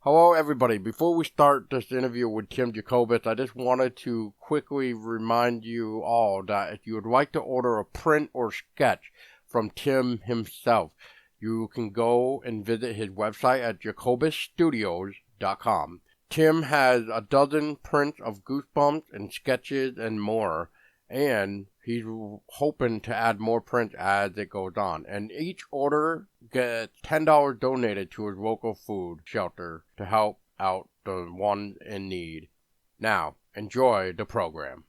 Hello, everybody. Before we start this interview with Tim Jacobus, I just wanted to quickly remind you all that if you would like to order a print or sketch from Tim himself, you can go and visit his website at jacobusstudios.com. Tim has a dozen prints of Goosebumps and sketches and more, and he's hoping to add more prints as it goes on. And each order gets $10 donated to his local food shelter to help out the ones in need. Now, enjoy the program.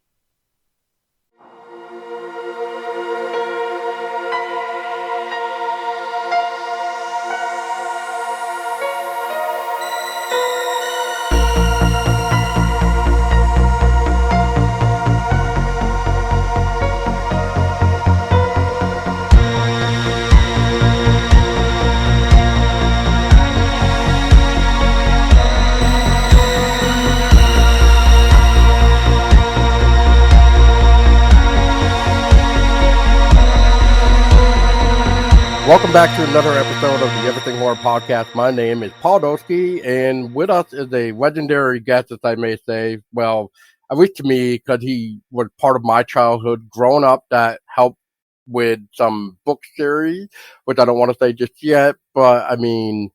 Welcome back to another episode of the Everything Horror Podcast. My name is Paul Doski, and with us is a legendary guest, as I may say. Well, at least to me, because he was part of my childhood growing up that helped with some book series, which I don't want to say just yet, but I mean,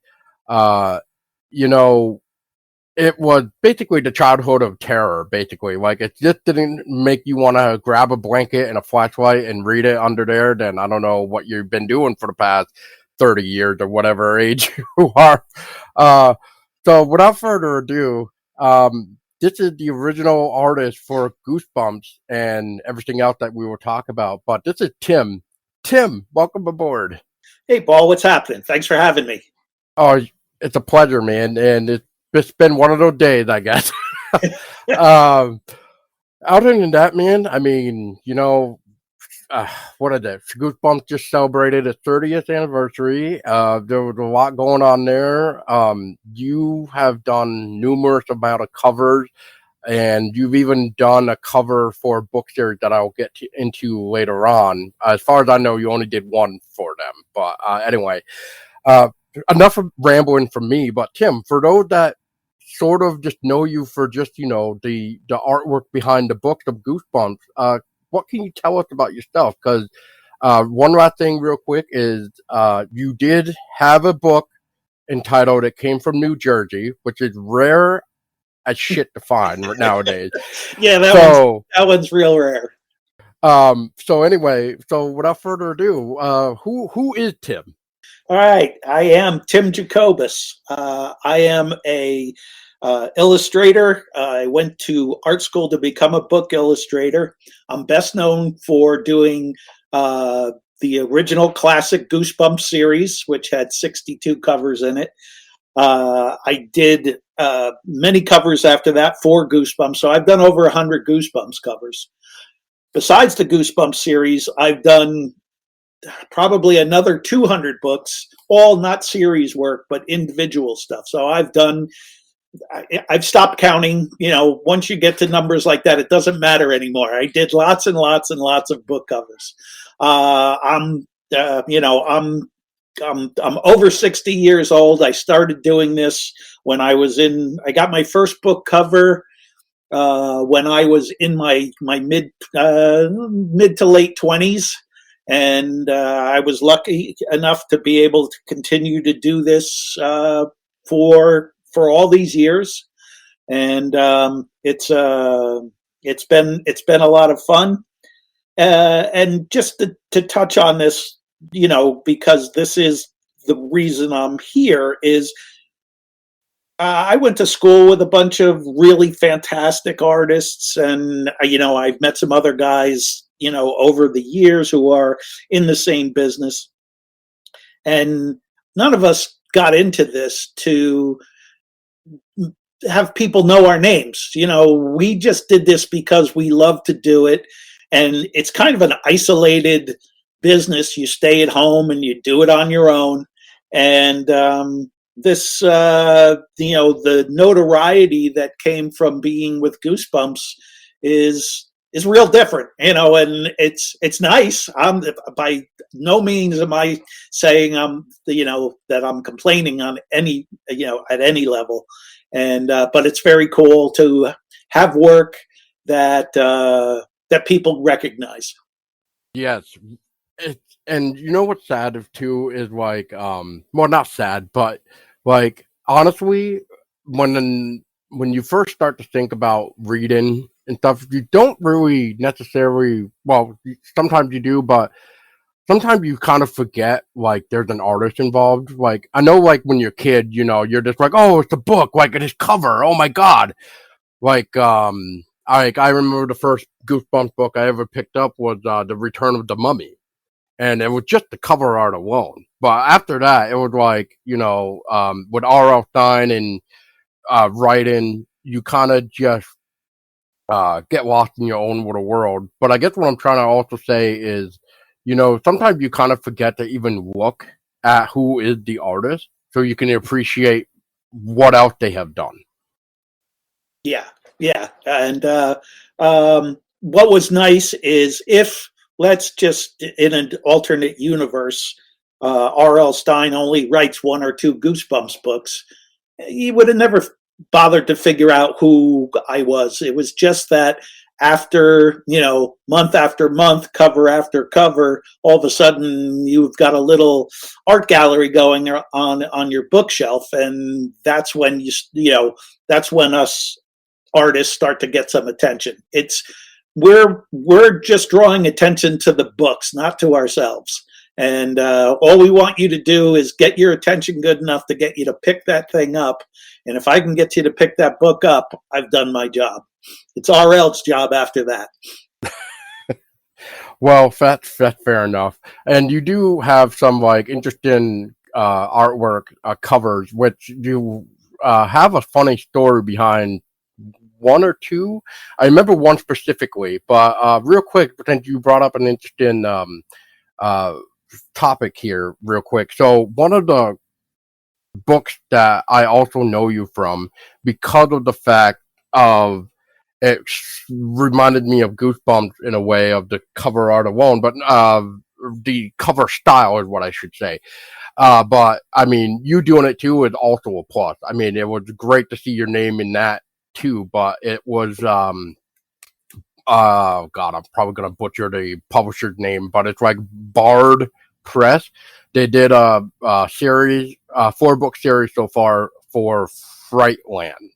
you know, it was basically the childhood of terror, basically. Like, it just didn't make you want to grab a blanket and a flashlight and read it under there. Then I don't know what you've been doing for the past 30 years or whatever age you are. Uh, so without further ado, this is the original artist for Goosebumps and everything else that we will talk about. But this is Tim. Tim, welcome aboard. Hey, Paul, what's happening? Thanks for having me. Oh, it's a pleasure, man. And it's been one of those days, I guess. um, Other than that, man, I mean, what is it? Goosebumps just celebrated its 30th anniversary. There was a lot going on there. You have done numerous amount of covers, and you've even done a cover for a book series that I'll get into later on. As far as I know, you only did one for them. But anyway, enough of rambling from me. But Tim, for those that sort of just know you for just the artwork behind the books of Goosebumps, what can you tell us about yourself? Because one last thing real quick is you did have a book entitled It Came from New Jersey, which is rare as shit to find nowadays. Yeah, that one's real rare. So anyway, without further ado, who is Tim? All right, I am Tim Jacobus. I am a illustrator. I went to art school to become a book illustrator. I'm best known for doing the original classic Goosebumps series, which had 62 covers in it. I did many covers after that for Goosebumps, so I've done over 100 Goosebumps covers. Besides the Goosebumps series, I've done probably another 200 books, all not series work, but individual stuff. So I've stopped counting. Once you get to numbers like that, it doesn't matter anymore. I did lots and lots and lots of book covers. I'm over 60 years old. I started doing this when I got my first book cover when I was in my mid to late 20s. And I was lucky enough to be able to continue to do this for all these years, and it's been a lot of fun. And just to touch on this, because this is the reason I'm here, is I went to school with a bunch of really fantastic artists, and I've met some other guys over the years who are in the same business. And none of us got into this to have people know our names. We just did this because we love to do it. And it's kind of an isolated business. You stay at home and you do it on your own. And the notoriety that came from being with Goosebumps is is real different, and it's nice. I'm by no means am I saying that I'm complaining on any at any level, and but it's very cool to have work that people recognize. Yes. And you know what's sad too is like well, not sad, but like honestly, when you first start to think about reading and stuff, you don't really necessarily, well, sometimes you do, but sometimes you kind of forget like there's an artist involved. Like I know, like when you're a kid, you're just like, oh, it's a book, like it is cover, oh my god. Like I remember the first Goosebumps book I ever picked up was The Return of the Mummy, and it was just the cover art alone. But after that, it was like, with R.L. Stein and writing, you kind of just get lost in your own little world. But I guess what I'm trying to also say is, sometimes you kind of forget to even look at who is the artist, so you can appreciate what else they have done. Yeah, yeah, and what was nice is if let's just in an alternate universe, R.L. Stein only writes one or two Goosebumps books, he would have never bothered to figure out who I was. It was just that after month after month, cover after cover, all of a sudden you've got a little art gallery going on your bookshelf, and that's when that's when us artists start to get some attention. We're just drawing attention to the books, not to ourselves. And all we want you to do is get your attention good enough to get you to pick that thing up. And if I can get you to pick that book up, I've done my job. It's RL's job after that. Well, that's fair enough. And you do have some like interesting artwork covers, which you have a funny story behind one or two. I remember one specifically, but real quick, since you brought up an interesting topic here, real quick. So one of the books that I also know you from, because of the fact of it reminded me of Goosebumps in a way of the cover art alone, but the cover style is what I should say. But I mean, you doing it too is also a plus. I mean, it was great to see your name in that too, but it was oh god, I'm probably gonna butcher the publisher's name, but it's like Bard Press. They did a series, 4-book series so far for Frightland, and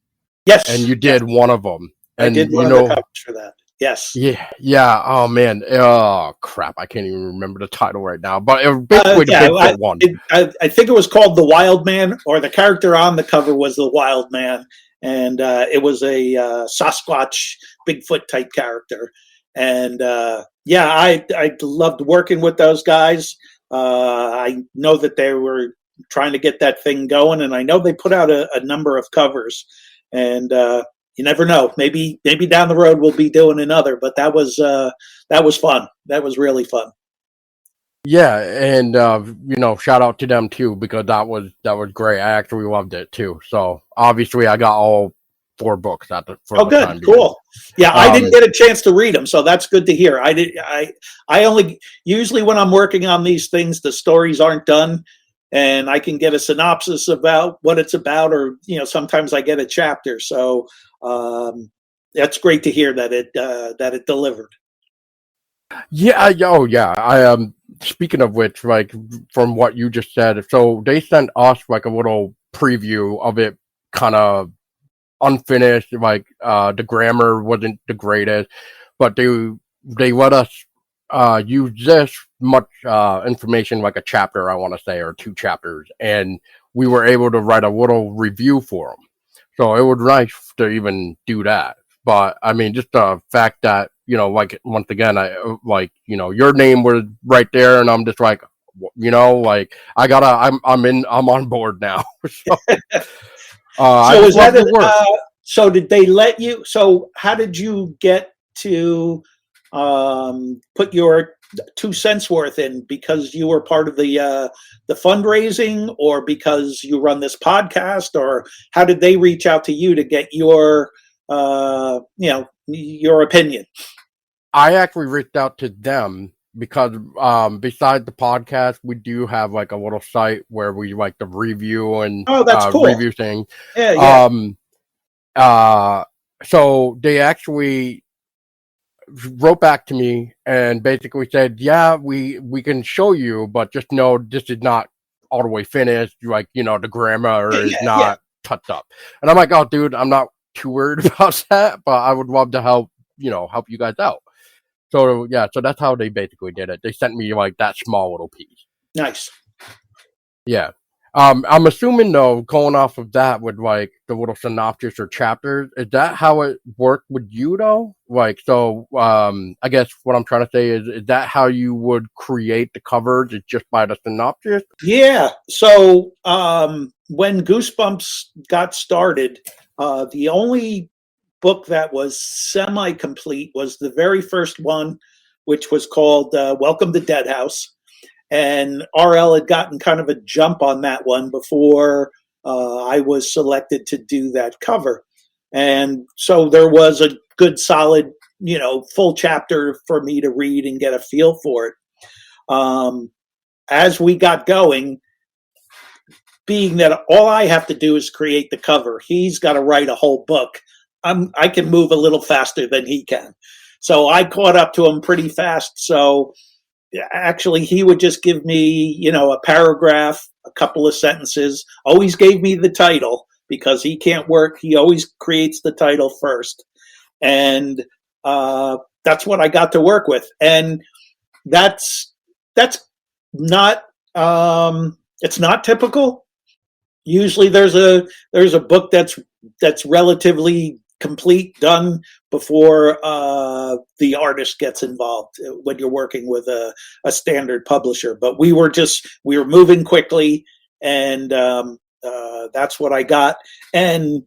Yes, you yes, did one of them. I And did one of the covers for that. Yes. yeah. Oh man, oh crap, I can't even remember the title right now. But it was basically the Yeah, Bigfoot one. I think it was called The Wild Man, or the character on the cover was the Wild Man, and it was a Sasquatch Bigfoot type character. And yeah, I loved working with those guys. I know that they were trying to get that thing going, and I know they put out a number of covers. And you never know, maybe down the road we'll be doing another. But that was fun. That was really fun. Yeah, and shout out to them too, because that was great. I actually loved it too. So obviously, I got all 4 books for Oh, the good, time being. cool. Yeah, I didn't get a chance to read them, so that's good to hear. I only usually when I'm working on these things, the stories aren't done, and I can get a synopsis about what it's about, or sometimes I get a chapter. So that's great to hear that it delivered. Yeah, oh yeah. Speaking of which, like from what you just said, so they sent us like a little preview of it, kind of unfinished. Like the grammar wasn't the greatest, but they let us use this much information, like a chapter, I want to say, or 2 chapters, and we were able to write a little review for them. So it was nice to even do that. But I mean, just the fact that like once again, I like your name was right there, and I'm just like, like I'm on board now. So I So just is that love your work. so did they let you? So how did you get to put your 2 cents worth in? Because you were part of the fundraising, or because you run this podcast, or how did they reach out to you to get your your opinion? I actually reached out to them because besides the podcast, we do have like a little site where we like to review and Oh, that's cool. review things. Yeah, yeah. Uh, so they actually wrote back to me and basically said, "Yeah, we can show you, but just know this is not all the way finished. Like, the grammar is Yeah, yeah. not touched up." And I'm like, "Oh, dude, I'm not too worried about that, but I would love to help you guys out." So yeah, so that's how they basically did it. They sent me like that small little piece. Nice. Yeah. I'm assuming though, going off of that with like the little synopsis or chapters, is that how it worked with you though? Like, so, I guess what I'm trying to say is that how you would create the covers? Is just by the synopsis? Yeah. So when Goosebumps got started, the only book that was semi-complete was the very first one, which was called Welcome to Dead House. And RL had gotten kind of a jump on that one before I was selected to do that cover. And so there was a good solid, full chapter for me to read and get a feel for it. As we got going, being that all I have to do is create the cover, he's got to write a whole book. I can move a little faster than he can. So I caught up to him pretty fast. So actually, he would just give me, a paragraph, a couple of sentences, always gave me the title because he can't work. He always creates the title first. And that's what I got to work with. And that's not, it's not typical. Usually there's a book that's relatively complete, done before the artist gets involved when you're working with a standard publisher. But we were moving quickly, and that's what I got. And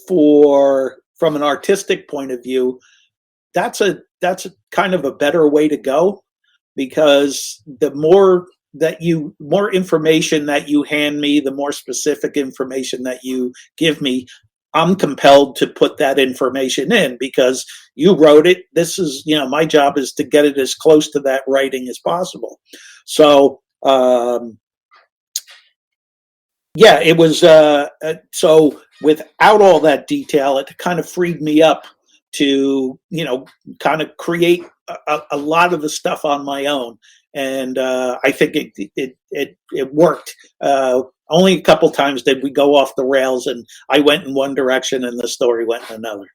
from an artistic point of view, that's a kind of a better way to go, because the more information that you hand me, the more specific information that you give me, I'm compelled to put that information in because you wrote it. This is, my job is to get it as close to that writing as possible. So, yeah, it was, so without all that detail, it kind of freed me up to, kind of create a lot of the stuff on my own. And I think it worked. Only a couple times did we go off the rails, and I went in one direction and the story went in another.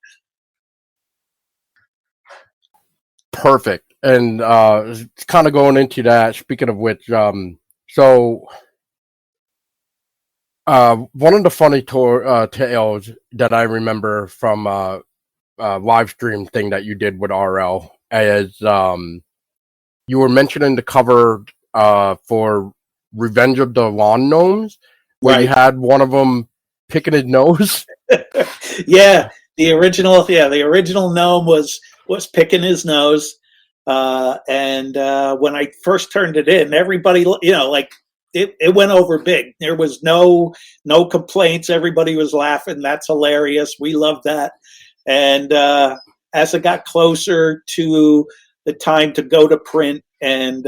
Perfect. And kind of going into that, speaking of which, so one of the funny tales that I remember from live stream thing that you did with RL is you were mentioning the cover for Revenge of the Lawn Gnomes, where you had one of them picking his nose. Yeah, the original gnome was picking his nose, and when I first turned it in, everybody, it went over big. There was no complaints. Everybody was laughing. That's hilarious. We love that. And as it got closer to the time to go to print and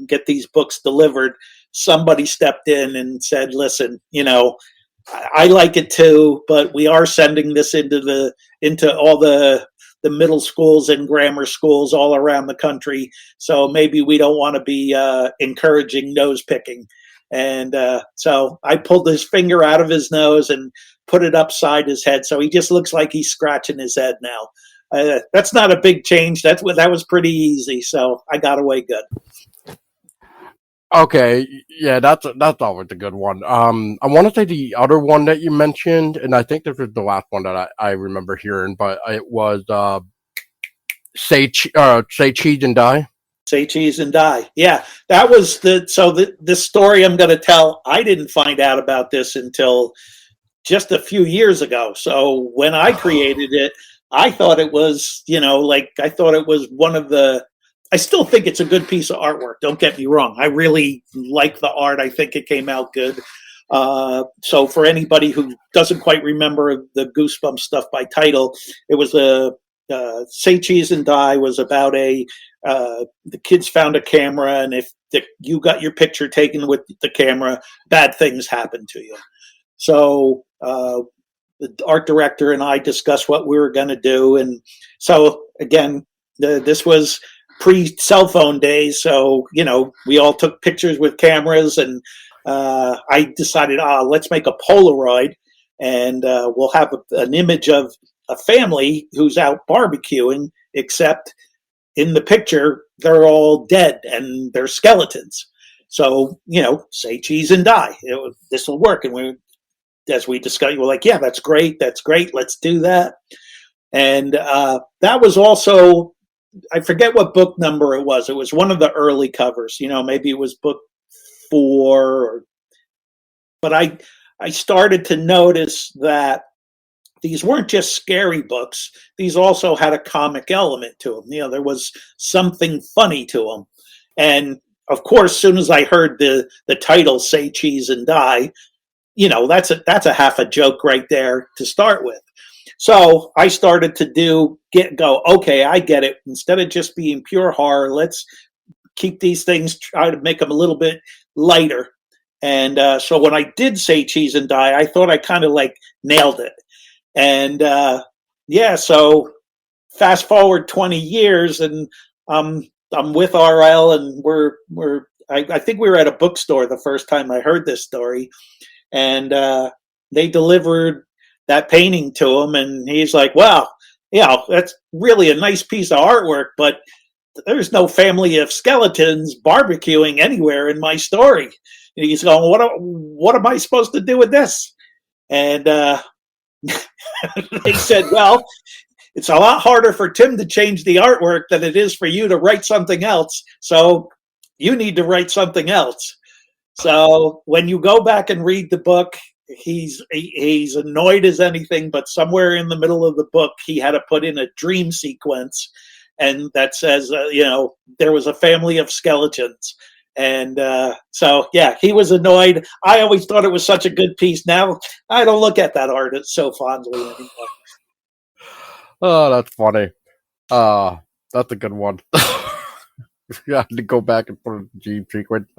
get these books delivered, somebody stepped in and said, "Listen, I like it too, but we are sending this into all the middle schools and grammar schools all around the country. So maybe we don't want to be encouraging nose picking." And so I pulled his finger out of his nose and put it upside his head, so he just looks like he's scratching his head now. That's not a big change. That was pretty easy, so I got away good. Okay, yeah, that's always a good one. I want to say the other one that you mentioned, and I think this was the last one that I remember hearing, but it was say cheese and die. Say cheese and die. Yeah, that was the story I'm going to tell. I didn't find out about this until just a few years ago. So when I created it, I thought it was, I thought it was one of the. I still think it's a good piece of artwork. Don't get me wrong. I really like the art. I think it came out good. So for anybody who doesn't quite remember the Goosebumps stuff by title, it was Say Cheese and Die was about the kids found a camera, and if you got your picture taken with the camera, bad things happen to you. So the art director and I discussed what we were going to do, and so again, this was pre-cell phone days, so we all took pictures with cameras, and I decided, let's make a Polaroid, and we'll have an image of a family who's out barbecuing, except in the picture they're all dead and they're skeletons. So say cheese and die. This will work, and as we discussed, we're like, yeah, that's great, let's do that. And that was also, I forget what book number it was. It was one of the early covers. Maybe it was book 4, but I started to notice that these weren't just scary books. These also had a comic element to them. There was something funny to them. And of course, as soon as I heard the title, Say Cheese and Die, that's a half a joke right there to start with. So I started to go, okay, I get it. Instead of just being pure horror, let's keep these things, try to make them a little bit lighter. And so when I did Say Cheese and Die, I thought I kind of like nailed it. And so fast forward 20 years, and I'm with RL, and I think we were at a bookstore the first time I heard this story, and they delivered that painting to him, and he's like, "Wow, that's really a nice piece of artwork, but there's no family of skeletons barbecuing anywhere in my story." And he's going, "What am I supposed to do with this?" And they said, "Well, it's a lot harder for Tim to change the artwork than it is for you to write something else. So you need to write something else." So when you go back and read the book, he's annoyed as anything, but somewhere in the middle of the book, he had to put in a dream sequence, and that says, there was a family of skeletons. And so, yeah, he was annoyed. I always thought it was such a good piece. Now I don't look at that art so fondly anymore. Oh, that's funny. That's a good one. You have to go back and put in the dream sequence.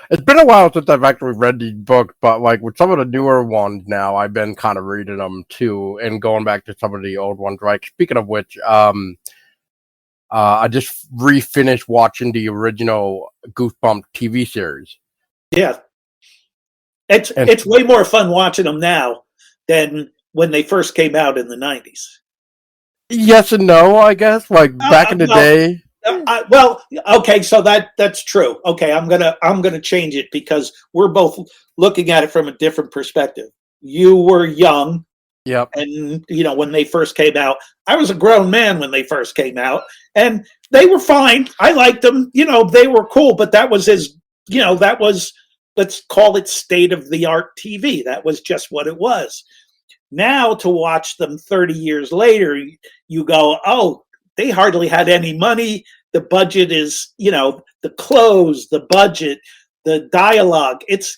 It's been a while since I've actually read these books, but like with some of the newer ones now, I've been kind of reading them too, and going back to some of the old ones. Right. Speaking of which, I just refinished watching the original Goosebumps TV series. Yeah, it's way more fun watching them now than when they first came out in the 90s. Yes and no, I guess. Like back in the day. Well, okay, so that's true. Okay, I'm gonna change it because we're both looking at it from a different perspective. You were young. Yep. And when they first came out, I was a grown man when they first came out, and they were fine. I liked them. They were cool, but that was that was, let's call it state of the art TV. That was just what it was. Now to watch them 30 years later, you go, oh, they hardly had any money. The budget is, the clothes, the budget, the dialogue. It's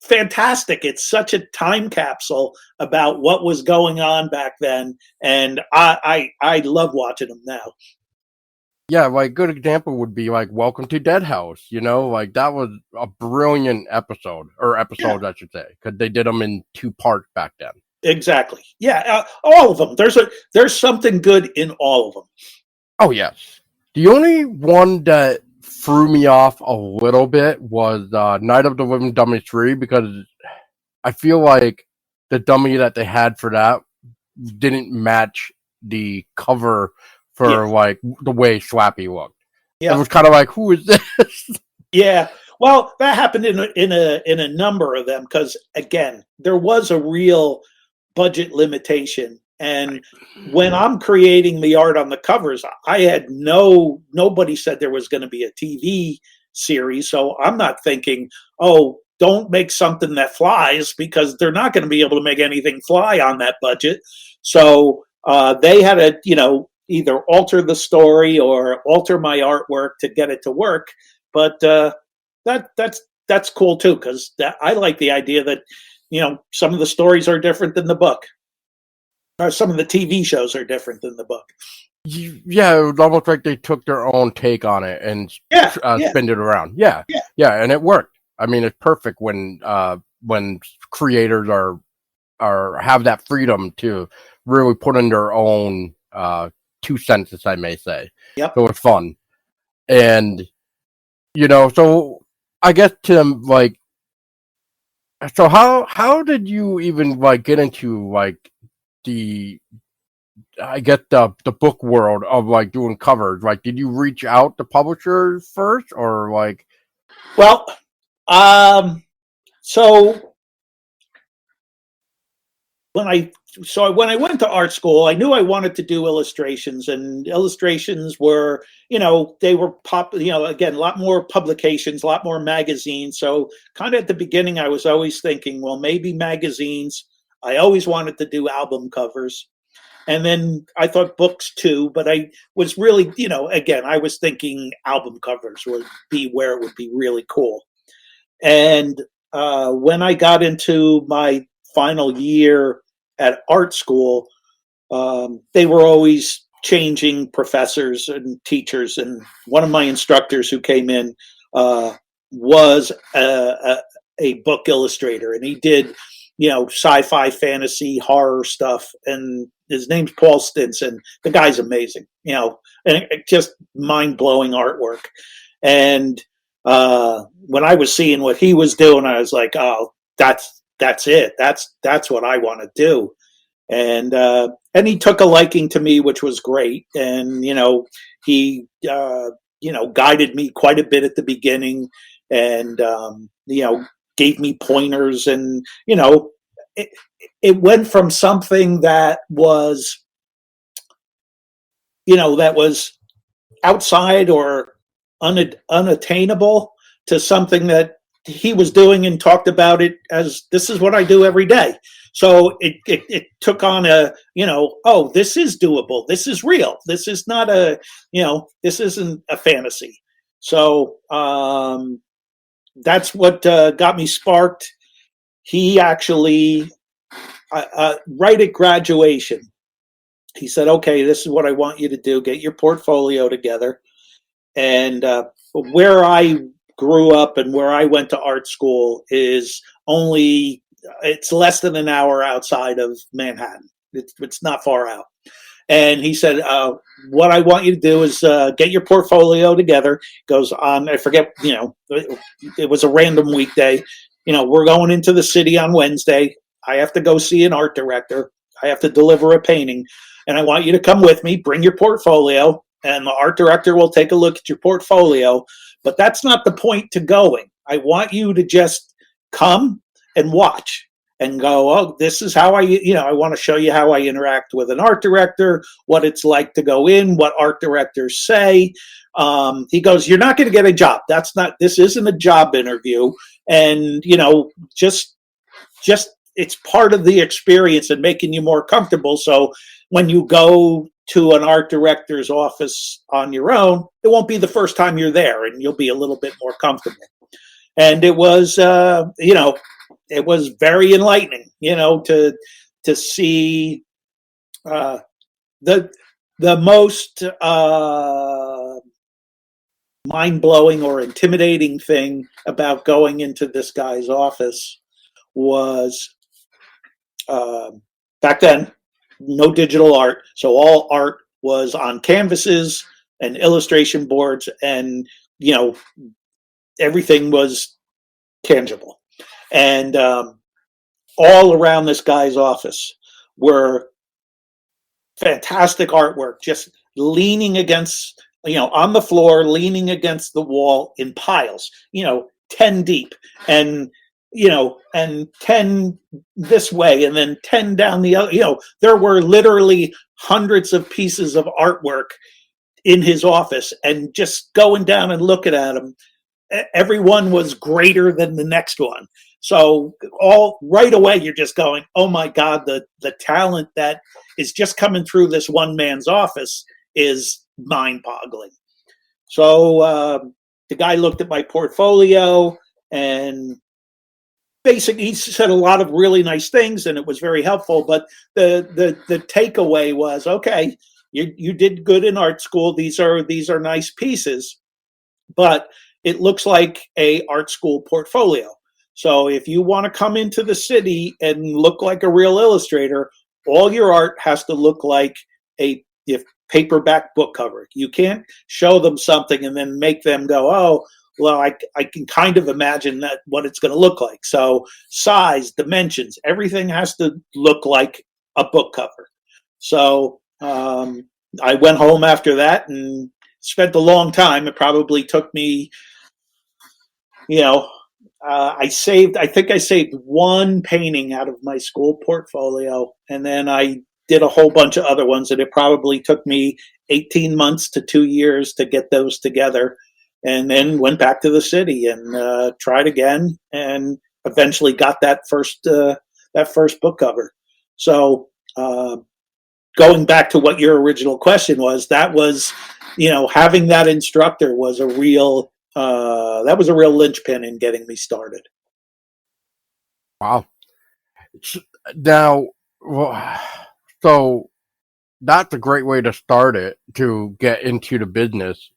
fantastic. It's such a time capsule about what was going on back then, and I love watching them now. Yeah, like a good example would be like Welcome to Dead House. Like that was a brilliant episodes, yeah. I should say, because they did them in 2 parts back then. Exactly. Yeah, all of them. There's something good in all of them. Oh yes. The only one that threw me off a little bit was Night of the Living Dummy 3, because I feel like the dummy that they had for that didn't match the cover for like the way Slappy looked. Yeah. It was kind of like, who is this? Yeah. Well, that happened in a number of them, because again, there was a real budget limitation. And when I'm creating the art on the covers, I had nobody said there was going to be a TV series. So I'm not thinking, oh, don't make something that flies, because they're not going to be able to make anything fly on that budget. So they had to, either alter the story or alter my artwork to get it to work. But that's cool too, because I like the idea that, some of the stories are different than the book. some of the TV shows are different than the book. Yeah, it was almost like they took their own take on it and Yeah, yeah, spin it around. Yeah, yeah. yeah, and it worked. I mean, it's perfect when creators are have that freedom to really put in their own 2 cents, as I may say. Yep. So it's fun, and so I guess Tim, like, so how did you even like get into like the I get the book world of like doing covers. Like, did you reach out to publishers first, or like? Well, so when I went to art school, I knew I wanted to do illustrations, and illustrations were, they were again, a lot more publications, a lot more magazines. So kind of at the beginning, I was always thinking, well, maybe magazines. I always wanted to do album covers. And then I thought books too, but I was really, again, I was thinking album covers would be where it would be really cool. And when I got into my final year at art school, they were always changing professors and teachers. And one of my instructors who came in was a book illustrator, and he did, sci-fi, fantasy, horror stuff. And his name's Paul Stinson. The guy's amazing, and just mind-blowing artwork. And when I was seeing what he was doing, I was like, oh, that's it. That's what I want to do. And he took a liking to me, which was great. And he guided me quite a bit at the beginning, and gave me pointers. And it, it went from something that was that was outside or unattainable to something that he was doing and talked about it as, this is what I do every day. So it took on a, oh, this is doable. This is real. This is not this isn't a fantasy. So that's what got me sparked. He actually, right at graduation, he said, okay, this is what I want you to do. Get your portfolio together. And where I grew up and where I went to art school is it's less than an hour outside of Manhattan. It's not far out. And he said, what I want you to do is get your portfolio together. Goes on, I forget, it was a random weekday. We're going into the city on Wednesday. I have to go see an art director. I have to deliver a painting. And I want you to come with me, bring your portfolio, and the art director will take a look at your portfolio. But that's not the point to going. I want you to just come and watch and go, oh, this is how I want to show you how I interact with an art director, what it's like to go in, what art directors say. He goes, you're not going to get a job. This isn't a job interview. And, just it's part of the experience and making you more comfortable. So when you go to an art director's office on your own, it won't be the first time you're there, and you'll be a little bit more comfortable. And it was, it was very enlightening, to see the most mind-blowing or intimidating thing about going into this guy's office was, back then, no digital art. So all art was on canvases and illustration boards, and, everything was tangible. And all around this guy's office were fantastic artwork, just leaning against, on the floor, leaning against the wall in piles, 10 deep. And and 10 this way, and then 10 down the other. There were literally hundreds of pieces of artwork in his office, and just going down and looking at them, everyone was greater than the next one. So all right away, you're just going, oh my God, the talent that is just coming through this one man's office is mind-boggling. So the guy looked at my portfolio, and basically, he said a lot of really nice things, and it was very helpful. But the takeaway was, okay, you did good in art school. These are nice pieces, but it looks like a art school portfolio. So if you want to come into the city and look like a real illustrator, all your art has to look like a paperback book cover. You can't show them something and then make them go, oh, well, I can kind of imagine that what it's going to look like. So size, dimensions, everything has to look like a book cover. So I went home after that and spent a long time. It probably took me, I think I saved one painting out of my school portfolio, and then I did a whole bunch of other ones, and it probably took me 18 months to 2 years to get those together, and then went back to the city and tried again, and eventually got that first book cover. So going back to what your original question was, that was, having that instructor was a real linchpin in getting me started. Wow. Now, so that's a great way to start it, to get into the business.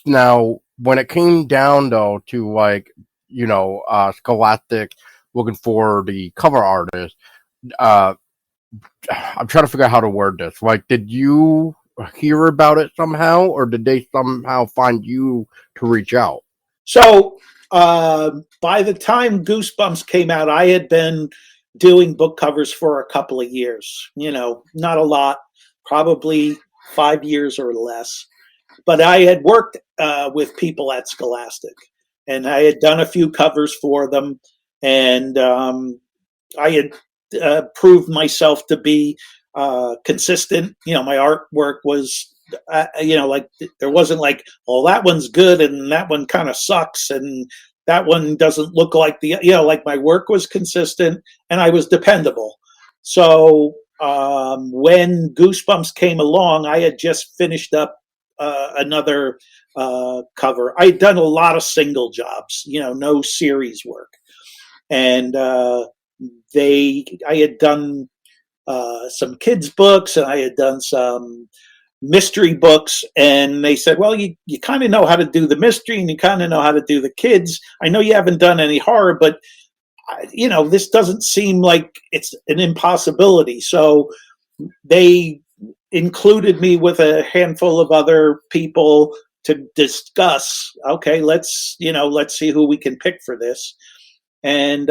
Now, when it came down though to Scholastic looking for the cover artist, I'm trying to figure out how to word this. Like, did you hear about it somehow, or did they somehow find you to reach out? So by the time Goosebumps came out, I had been doing book covers for a couple of years. Not a lot, probably 5 years or less. But I had worked with people at Scholastic, and I had done a few covers for them, and I had proved myself to be consistent. My artwork was, like, there wasn't like, oh, that one's good and that one kind of sucks and that one doesn't look like like, my work was consistent and I was dependable. So when Goosebumps came along, I had just finished up another cover. I had done a lot of single jobs, no series work. And I had done some kids books, and I had done some mystery books, and they said, well, you kind of know how to do the mystery and you kind of know how to do the kids. I know you haven't done any horror, but this doesn't seem like it's an impossibility. So they included me with a handful of other people to discuss, okay, let's see who we can pick for this. And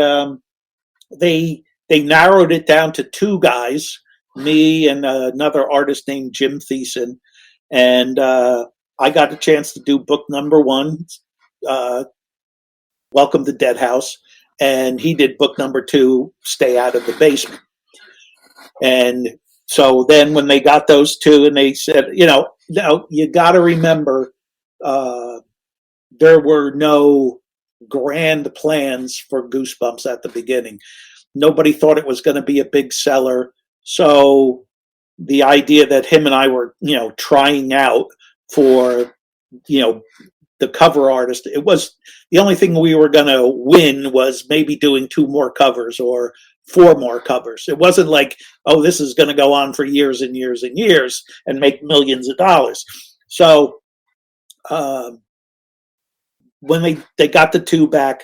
they narrowed it down to two guys, me and another artist named Jim Thiessen. And I got a chance to do book number one, Welcome to Dead House. And he did book number two, Stay Out of the Basement. And so then when they got those two, and they said, now you got to remember, there were no grand plans for Goosebumps at the beginning. Nobody thought it was going to be a big seller. So the idea that him and I were, trying out for, the cover artist, it was the only thing we were going to win was maybe doing 2 more covers or 4 more covers. It wasn't like, oh, this is going to go on for years and years and years and make millions of dollars. So when they got the 2 back,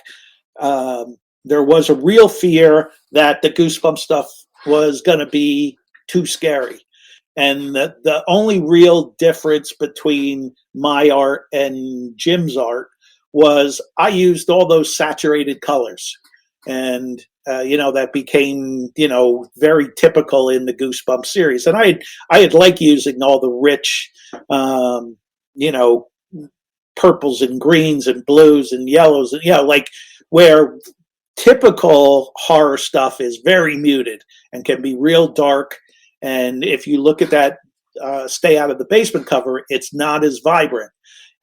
there was a real fear that the Goosebumps stuff was going to be too scary. And the only real difference between my art and Jim's art was I used all those saturated colors. And, that became, very typical in the Goosebumps series. And I had liked using all the rich, purples and greens and blues and yellows, like where typical horror stuff is very muted and can be real dark. And if you look at that Stay Out of the Basement cover, it's not as vibrant.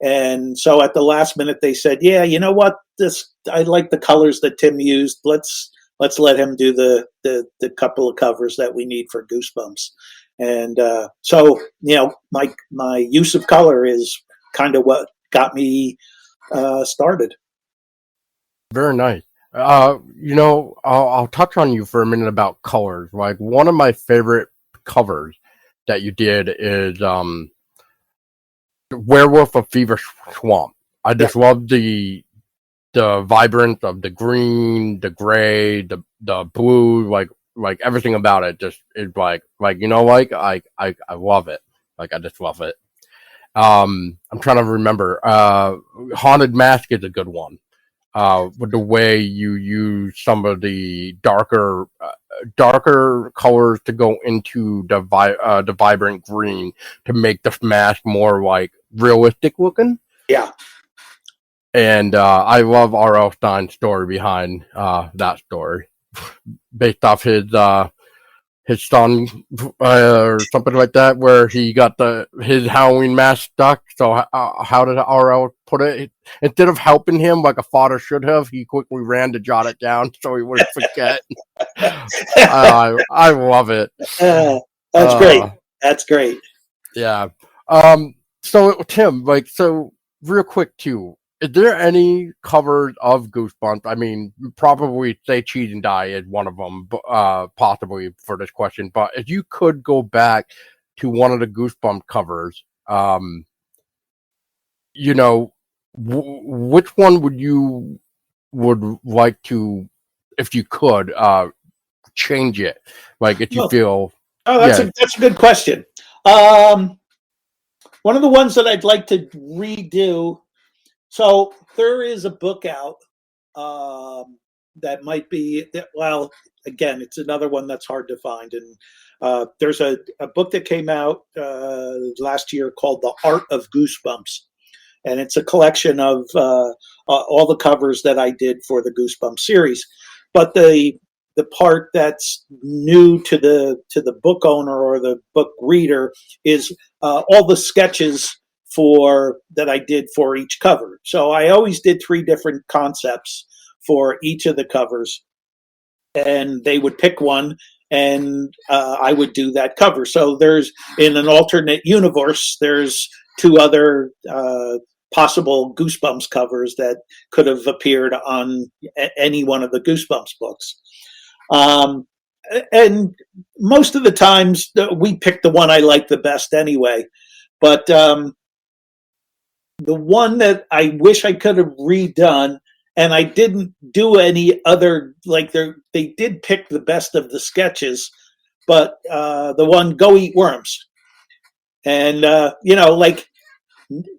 And so at the last minute, they said, yeah, you know what? I like the colors that Tim used. Let's let him do the couple of covers that we need for Goosebumps. And so, my use of color is kind of what got me started. Very nice. I'll touch on you for a minute about colors. Like one of my favorite covers that you did is Werewolf of Fever Swamp. I Yeah. just love the vibrance of the green, the gray, the blue, like everything about it just is I love it. Like I just love it. I'm trying to remember. Haunted Mask is a good one. With the way you use some of the darker colors to go into the vibrant green to make the mask more like realistic looking. Yeah. And I love R.L. Stein's story behind that story, based off his son or something like that, where he got his Halloween mask stuck. So how did R.L. put it? Instead of helping him like a father should have, he quickly ran to jot it down so he wouldn't forget. I love it. That's great. That's great. Yeah. So Tim, real quick too. Is there any covers of Goosebumps? I mean, probably say Cheese and Die is one of them, possibly for this question. But if you could go back to one of the Goosebumps covers, which one would like to, if you could, change it? Like if you Oh, feel, that's yeah, that's a good question. One of the ones that I'd like to redo. So there is a book out that might be well. Again, it's another one that's hard to find, and there's a book that came out last year called "The Art of Goosebumps," and it's a collection of all the covers that I did for the Goosebumps series. But the part that's new to the book owner or the book reader is all the sketches for that I did for each cover. So I always did 3 different concepts for each of the covers, and they would pick one, and I would do that cover. So there's in an alternate universe, there's 2 other possible Goosebumps covers that could have appeared on any one of the Goosebumps books. Um, and most of the times we pick the one I like the best anyway. But the one that I wish I could have redone, and I didn't do any other, like they did pick the best of the sketches, but the one Go Eat Worms. And, like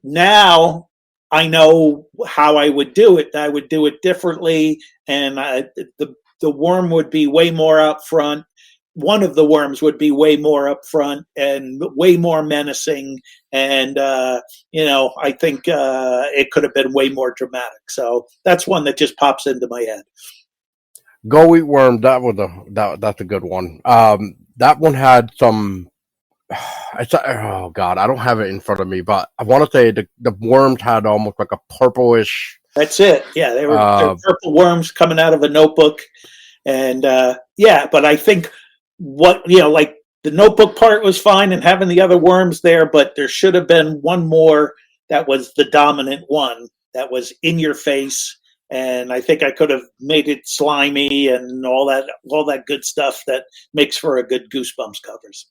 now I know how I would do it. I would do it differently, and the worm would be way more up front. One of the worms would be way more up front and way more menacing, and I think it could have been way more dramatic. So that's one that just pops into my head. Go Eat Worm. That's a good one. That one had some. Oh God, I don't have it in front of me, but I want to say the worms had almost like a purplish. That's it. Yeah, they're purple worms coming out of a notebook, and yeah. But I think like the notebook part was fine, and having the other worms there, but there should have been one more that was the dominant one that was in your face, and I think I could have made it slimy and all that good stuff that makes for a good Goosebumps covers.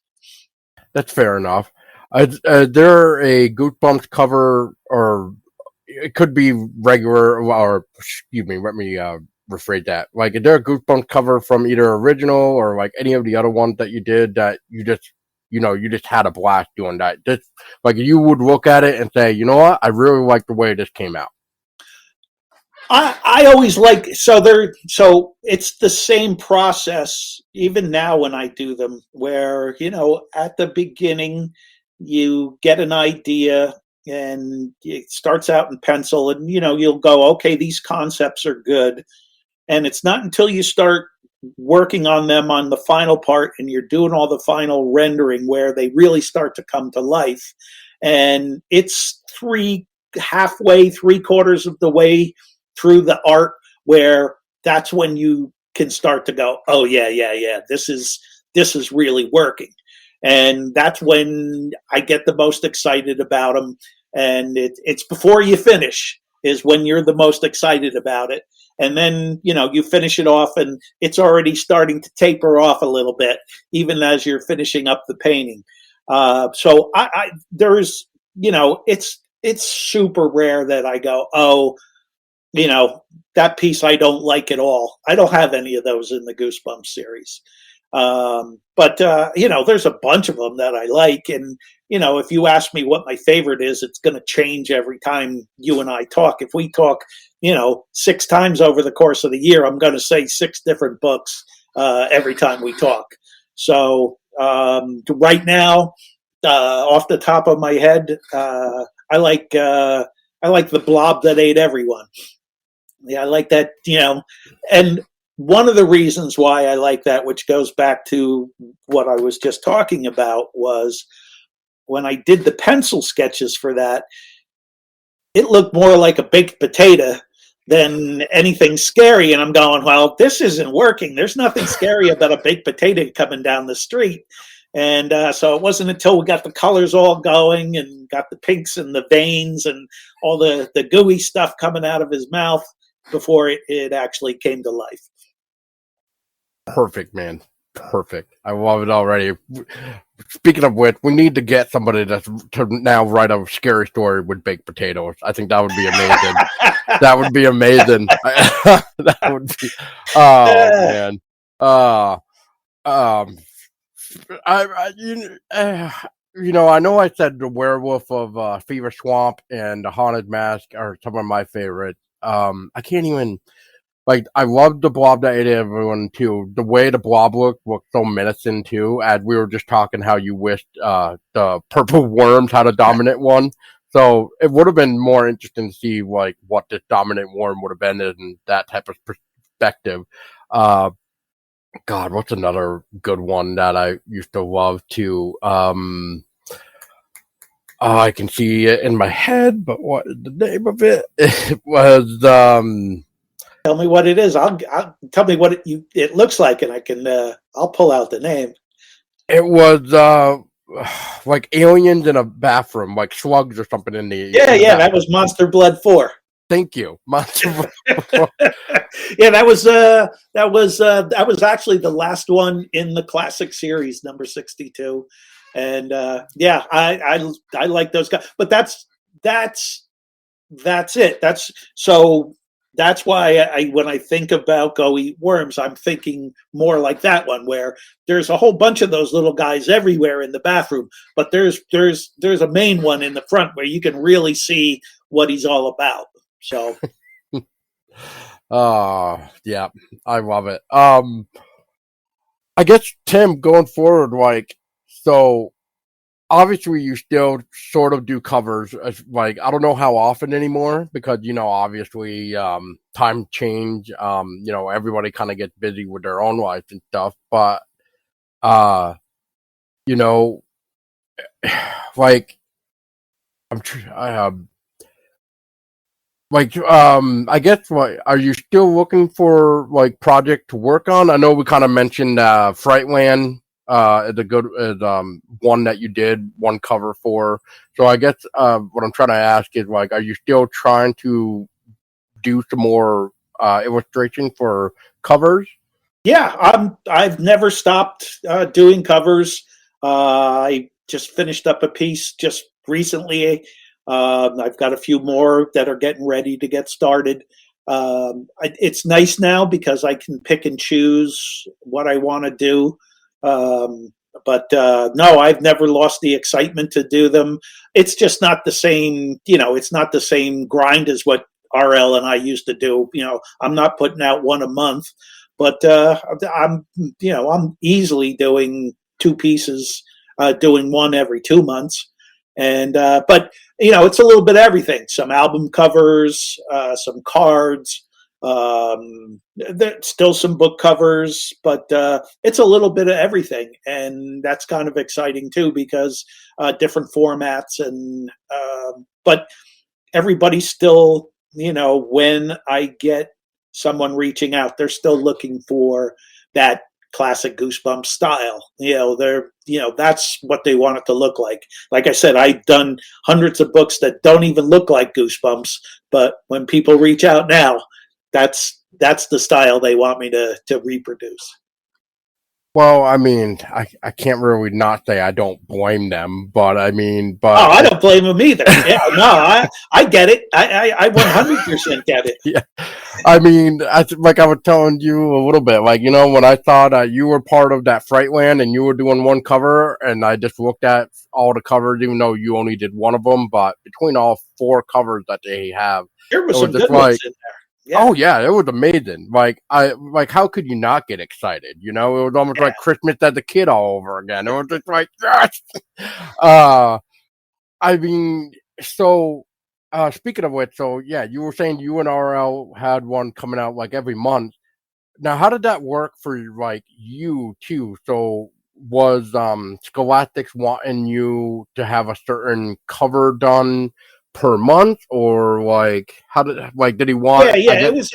That's fair enough. There a Goosebumps cover, or it could be regular, or excuse me, let me rephrase that. Like, is there a Goosebumps cover from either original or like any of the other ones that you did that you just had a blast doing that? Just like you would look at it and say, you know what, I really like the way this came out. I always like so it's the same process even now when I do them, where at the beginning you get an idea and it starts out in pencil, and you'll go, okay, these concepts are good, and it's not until you start working on them on the final part and you're doing all the final rendering where they really start to come to life. And it's halfway, 3/4 of the way through the art where that's when you can start to go, oh yeah, this is really working. And that's when I get the most excited about them. And it's before you finish is when you're the most excited about it. and then you finish it off, and it's already starting to taper off a little bit, even as you're finishing up the painting. So I there's it's super rare that I go, oh, that piece I don't like at all. I don't have any of those in the Goosebumps series. But there's a bunch of them that I like. And, if you ask me what my favorite is, it's going to change every time you and I talk. If we talk, 6 times over the course of the year, I'm going to say 6 different books every time we talk. So right now, off the top of my head, I like The Blob That Ate Everyone. Yeah, I like that, and one of the reasons why I like that, which goes back to what I was just talking about, was when I did the pencil sketches for that, it looked more like a baked potato than anything scary. And I'm going, well, this isn't working. There's nothing scary about a baked potato coming down the street. And so it wasn't until we got the colors all going and got the pinks and the veins and all the gooey stuff coming out of his mouth before it actually came to life. Perfect, man. Perfect. I love it already. Speaking of which, we need to get somebody to now write a scary story with baked potatoes. I think that would be amazing. That would be amazing. That would be. Oh man. I know I said the Werewolf of Fever Swamp and the Haunted Mask are some of my favorites. I can't even. I love the Blob That Ate Everyone too. The way the Blob looked so menacing too. And we were just talking how you wished the purple worms had a dominant one. So it would have been more interesting to see what this dominant worm would have been in that type of perspective. God, what's another good one that I used to love too? I can see it in my head, but what is the name of it? It was Tell me what it is. I'll tell me what it looks like, and I can I'll pull out the name. It was like aliens in a bathroom, like slugs or something in the Yeah. That was Monster Blood 4. Thank you, Monster Blood. Yeah, that was actually the last one in the classic series, number 62, and I like those guys. But that's it. That's why when I think about Go Eat Worms, I'm thinking more like that one, where there's a whole bunch of those little guys everywhere in the bathroom, but there's a main one in the front where you can really see what he's all about. So, yeah, I love it. I guess Tim, going forward, so. Obviously, you still sort of do covers. I don't know how often anymore because obviously, time change. Everybody kind of gets busy with their own life and stuff. But, I guess are you still looking for project to work on? I know we kind of mentioned Frightland. The good one that you did one cover for. So I guess what I'm trying to ask is are you still trying to do some more illustration for covers? Yeah, I've never stopped doing covers. I just finished up a piece just recently. I've got a few more that are getting ready to get started. It's nice now because I can pick and choose what I want to do. But no, I've never lost the excitement to do them. It's just not the same, it's not the same grind as what RL and I used to do. I'm not putting out one a month, but I'm easily doing 2 pieces, doing one every 2 months. And but it's a little bit of everything. Some album covers, some cards. There's still some book covers, but it's a little bit of everything, and that's kind of exciting too because different formats and but everybody's still when I get someone reaching out, they're still looking for that classic Goosebumps style. That's what they want it to look like. Like I said, I've done hundreds of books that don't even look like Goosebumps, but when people reach out now, that's that's the style they want me to reproduce. Well, I mean, I can't really not say I don't blame them, but I mean, Oh, but I don't blame them either. Yeah, no, I get it. I 100% get it. yeah, I mean, like I was telling you a little bit, like, when I saw that you were part of that Frightland and you were doing one cover, and I just looked at all the covers, even though you only did one of them, but between all 4 covers that they have, There were it was some just good ones like, in there. Yeah, oh yeah, it was amazing. Like how could you not get excited? It was almost yeah. like Christmas as a kid all over again. It was just like yes. Uh, I mean, so speaking of which, so yeah, you were saying you and RL had one coming out like every month. Now, how did that work for like you too? So was Scholastics wanting you to have a certain cover done per month, or like how did he want? Yeah, I yeah. guess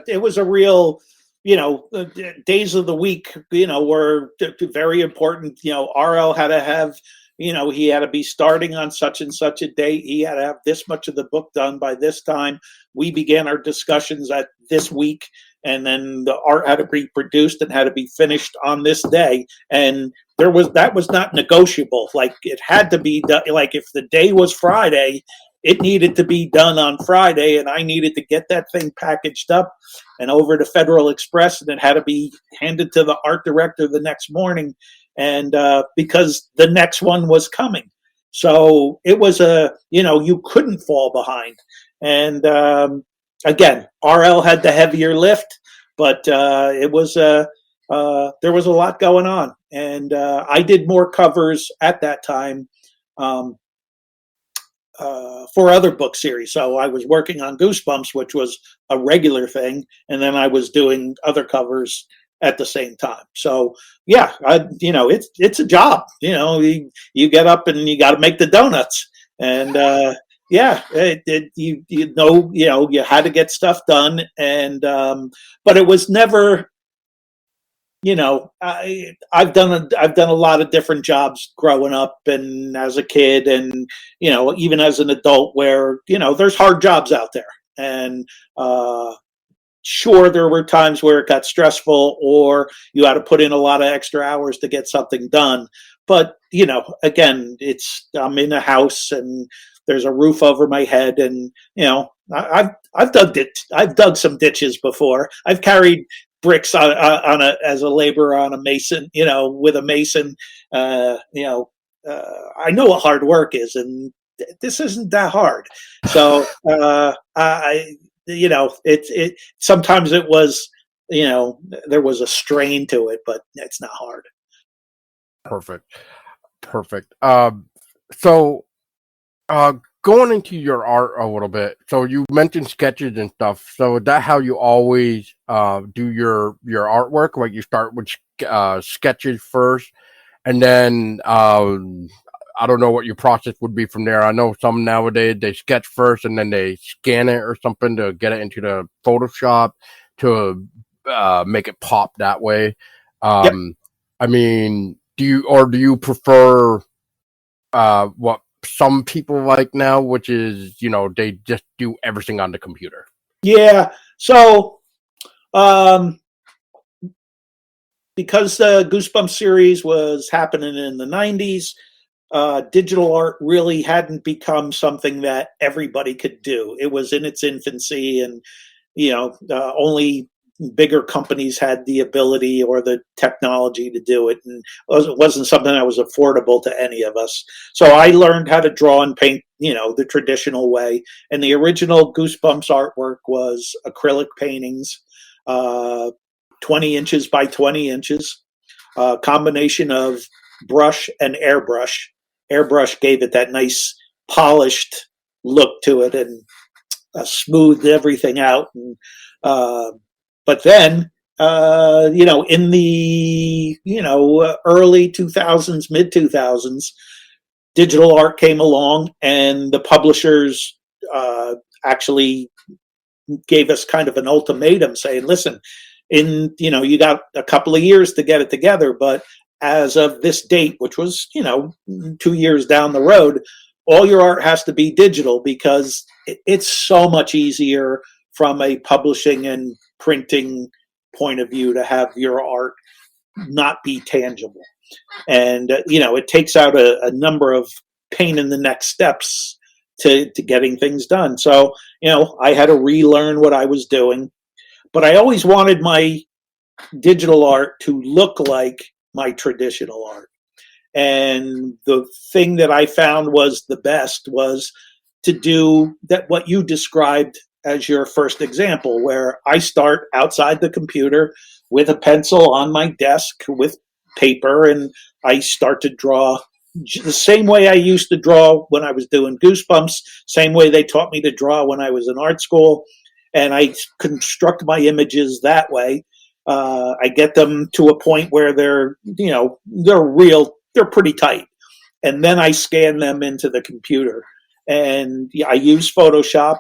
It was a real, days of the week, were very important. RL had to have, he had to be starting on such and such a date. He had to have this much of the book done by this time. We began our discussions at this week, and then the art had to be produced and had to be finished on this day. And that was not negotiable. Like it had to be done. Like if the day was Friday, it needed to be done on Friday, and I needed to get that thing packaged up and over to Federal Express, and it had to be handed to the art director the next morning, and because the next one was coming. So it was you couldn't fall behind. And again, RL had the heavier lift, but it was there was a lot going on, and I did more covers at that time. Um, for other book series. So I was working on Goosebumps, which was a regular thing, and then I was doing other covers at the same time. So yeah, it's a job. You get up and you got to make the donuts, and yeah, you had to get stuff done, and but it was never. I've done a lot of different jobs growing up and as a kid, and even as an adult, where there's hard jobs out there, and sure, there were times where it got stressful, or you had to put in a lot of extra hours to get something done. But again, I'm in a house and there's a roof over my head, and I've dug some ditches before. I've carried bricks on a as a laborer on a mason, with a mason. I know what hard work is, and this isn't that hard. So it sometimes it was, there was a strain to it, but it's not hard. perfect, perfect. So uh, going into your art a little bit. So you mentioned sketches and stuff. So is that how you always do your artwork? Like you start with sketches first, and then I don't know what your process would be from there. I know some nowadays they sketch first and then they scan it or something to get it into the Photoshop to make it pop that way. Yep. I mean, do you prefer what some people like now, which is they just do everything on the computer? Yeah. So um, because the Goosebumps series was happening in the 90s, digital art really hadn't become something that everybody could do. It was in its infancy, and only bigger companies had the ability or the technology to do it, and it wasn't something that was affordable to any of us. So I learned how to draw and paint, the traditional way. And the original Goosebumps artwork was acrylic paintings, uh, 20 inches by 20 inches, combination of brush and airbrush. Airbrush gave it that nice polished look to it, and smoothed everything out. And but then, in the early 2000s, mid 2000s, digital art came along, and the publishers actually gave us kind of an ultimatum, saying, "Listen, you got a couple of years to get it together, but as of this date, which was 2 years down the road, all your art has to be digital, because it's so much easier from a publishing and printing point of view to have your art not be tangible. And, it takes out a number of pain in the neck steps to getting things done. So, I had to relearn what I was doing, but I always wanted my digital art to look like my traditional art. And the thing that I found was the best was to do that, what you described as your first example, where I start outside the computer with a pencil on my desk with paper, and I start to draw the same way I used to draw when I was doing Goosebumps, same way they taught me to draw when I was in art school. And I construct my images that way. I get them to a point where they're real, they're pretty tight. And then I scan them into the computer. And I use Photoshop,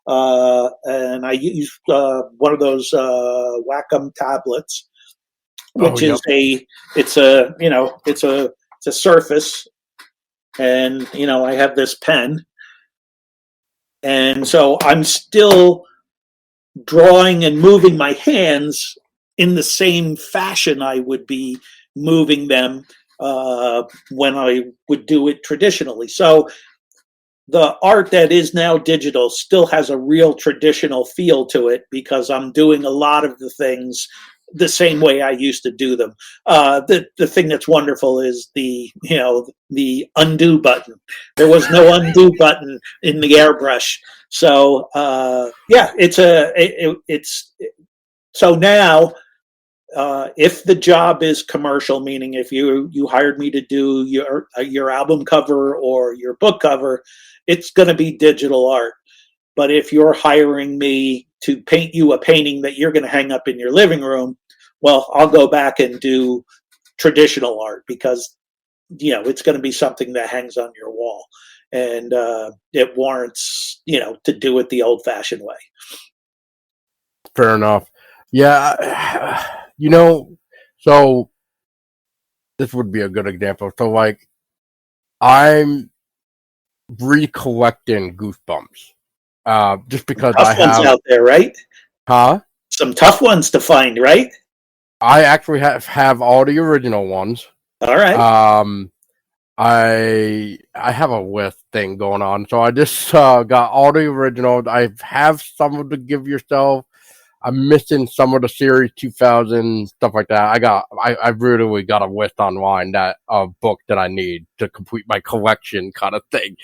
and I use one of those Wacom tablets, which is it's a surface, and I have this pen, and so I'm still drawing and moving my hands in the same fashion I would be moving them when I would do it traditionally. So the art that is now digital still has a real traditional feel to it, because I'm doing a lot of the things the same way I used to do them. The thing that's wonderful is the undo button. There was no undo button in the airbrush. So so now, if the job is commercial, meaning if you hired me to do your album cover or your book cover, it's going to be digital art. But if you're hiring me to paint you a painting that you're going to hang up in your living room, well, I'll go back and do traditional art, because it's going to be something that hangs on your wall, and it warrants to do it the old-fashioned way. Fair enough. Yeah, so this would be a good example. So, like, I'm recollecting Goosebumps, just because tough ones out there, right? Huh? Some tough ones to find, right? I actually have all the original ones. All right. I have a list thing going on, so I just got all the originals. I have some of the Give Yourself. I'm missing some of the Series 2000 stuff like that. I really got a list online that book that I need to complete my collection kind of thing.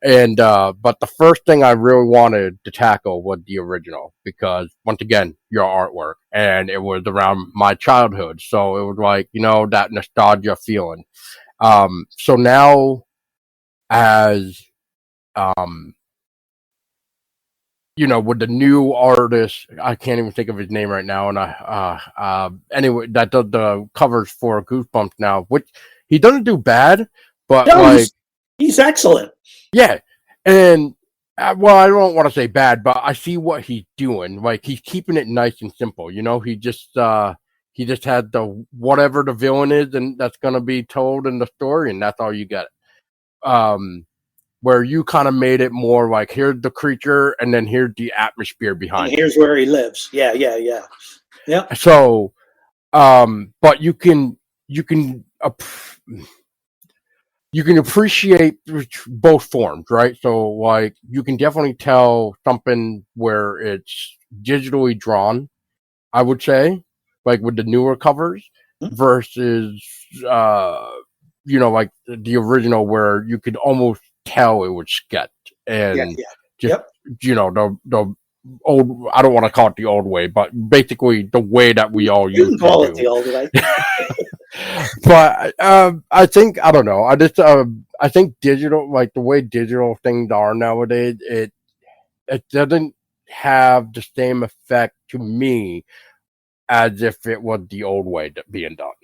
And but the first thing I really wanted to tackle was the original, because once again, your artwork, and it was around my childhood, so it was like that nostalgia feeling. So now, as with the new artist, I can't even think of his name right now, and anyway, that does the covers for Goosebumps now, which he doesn't do bad, but he's excellent. Yeah, and well, I don't want to say bad, but I see what he's doing. Like, he's keeping it nice and simple. He just had the whatever the villain is, and that's gonna be told in the story, and that's all you get. Where you kind of made it more like, here's the creature, and then here's the atmosphere behind and here's where he lives. Yeah. So, but you can appreciate both forms, right? So, like, you can definitely tell something where it's digitally drawn, I would say, like with the newer covers, versus like the original, where you could almost tell it was sketched, and just the old, I don't want to call it the old way, but basically the way that we all used to call it the old way. But I think, I don't know, I think digital, like the way digital things are nowadays, it doesn't have the same effect to me as if it was the old way being done.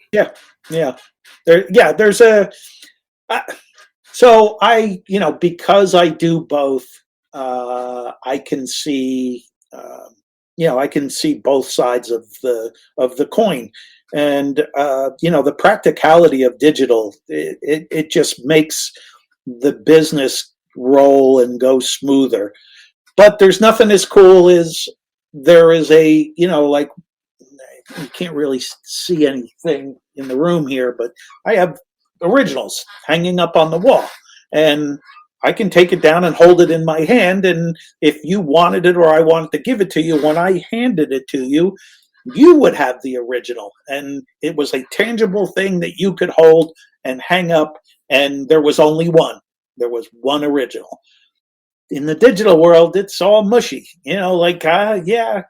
There's so I, because I do both, I can see I can see both sides of the coin. And the practicality of digital, it just makes the business roll and go smoother. But there's nothing as cool as there is a, like, you can't really see anything in the room here, but I have originals hanging up on the wall, and I can take it down and hold it in my hand. And if you wanted it or I wanted to give it to you, when I handed it to you, you would have the original. And it was a tangible thing that you could hold and hang up. And there was only one. There was one original. In the digital world, it's all mushy. Like, yeah,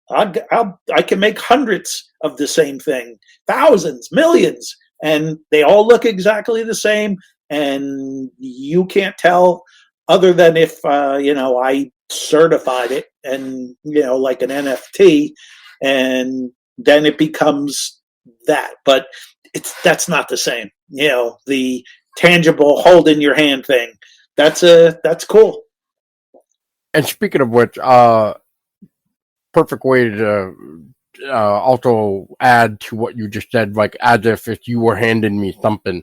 I can make hundreds of the same thing, thousands, millions, and they all look exactly the same. And you can't tell, other than if I certified it, and like an NFT, and then it becomes that. But that's not the same. The tangible hold in your hand thing. That's cool. And speaking of which, perfect way to also add to what you just said, like as if you were handing me something.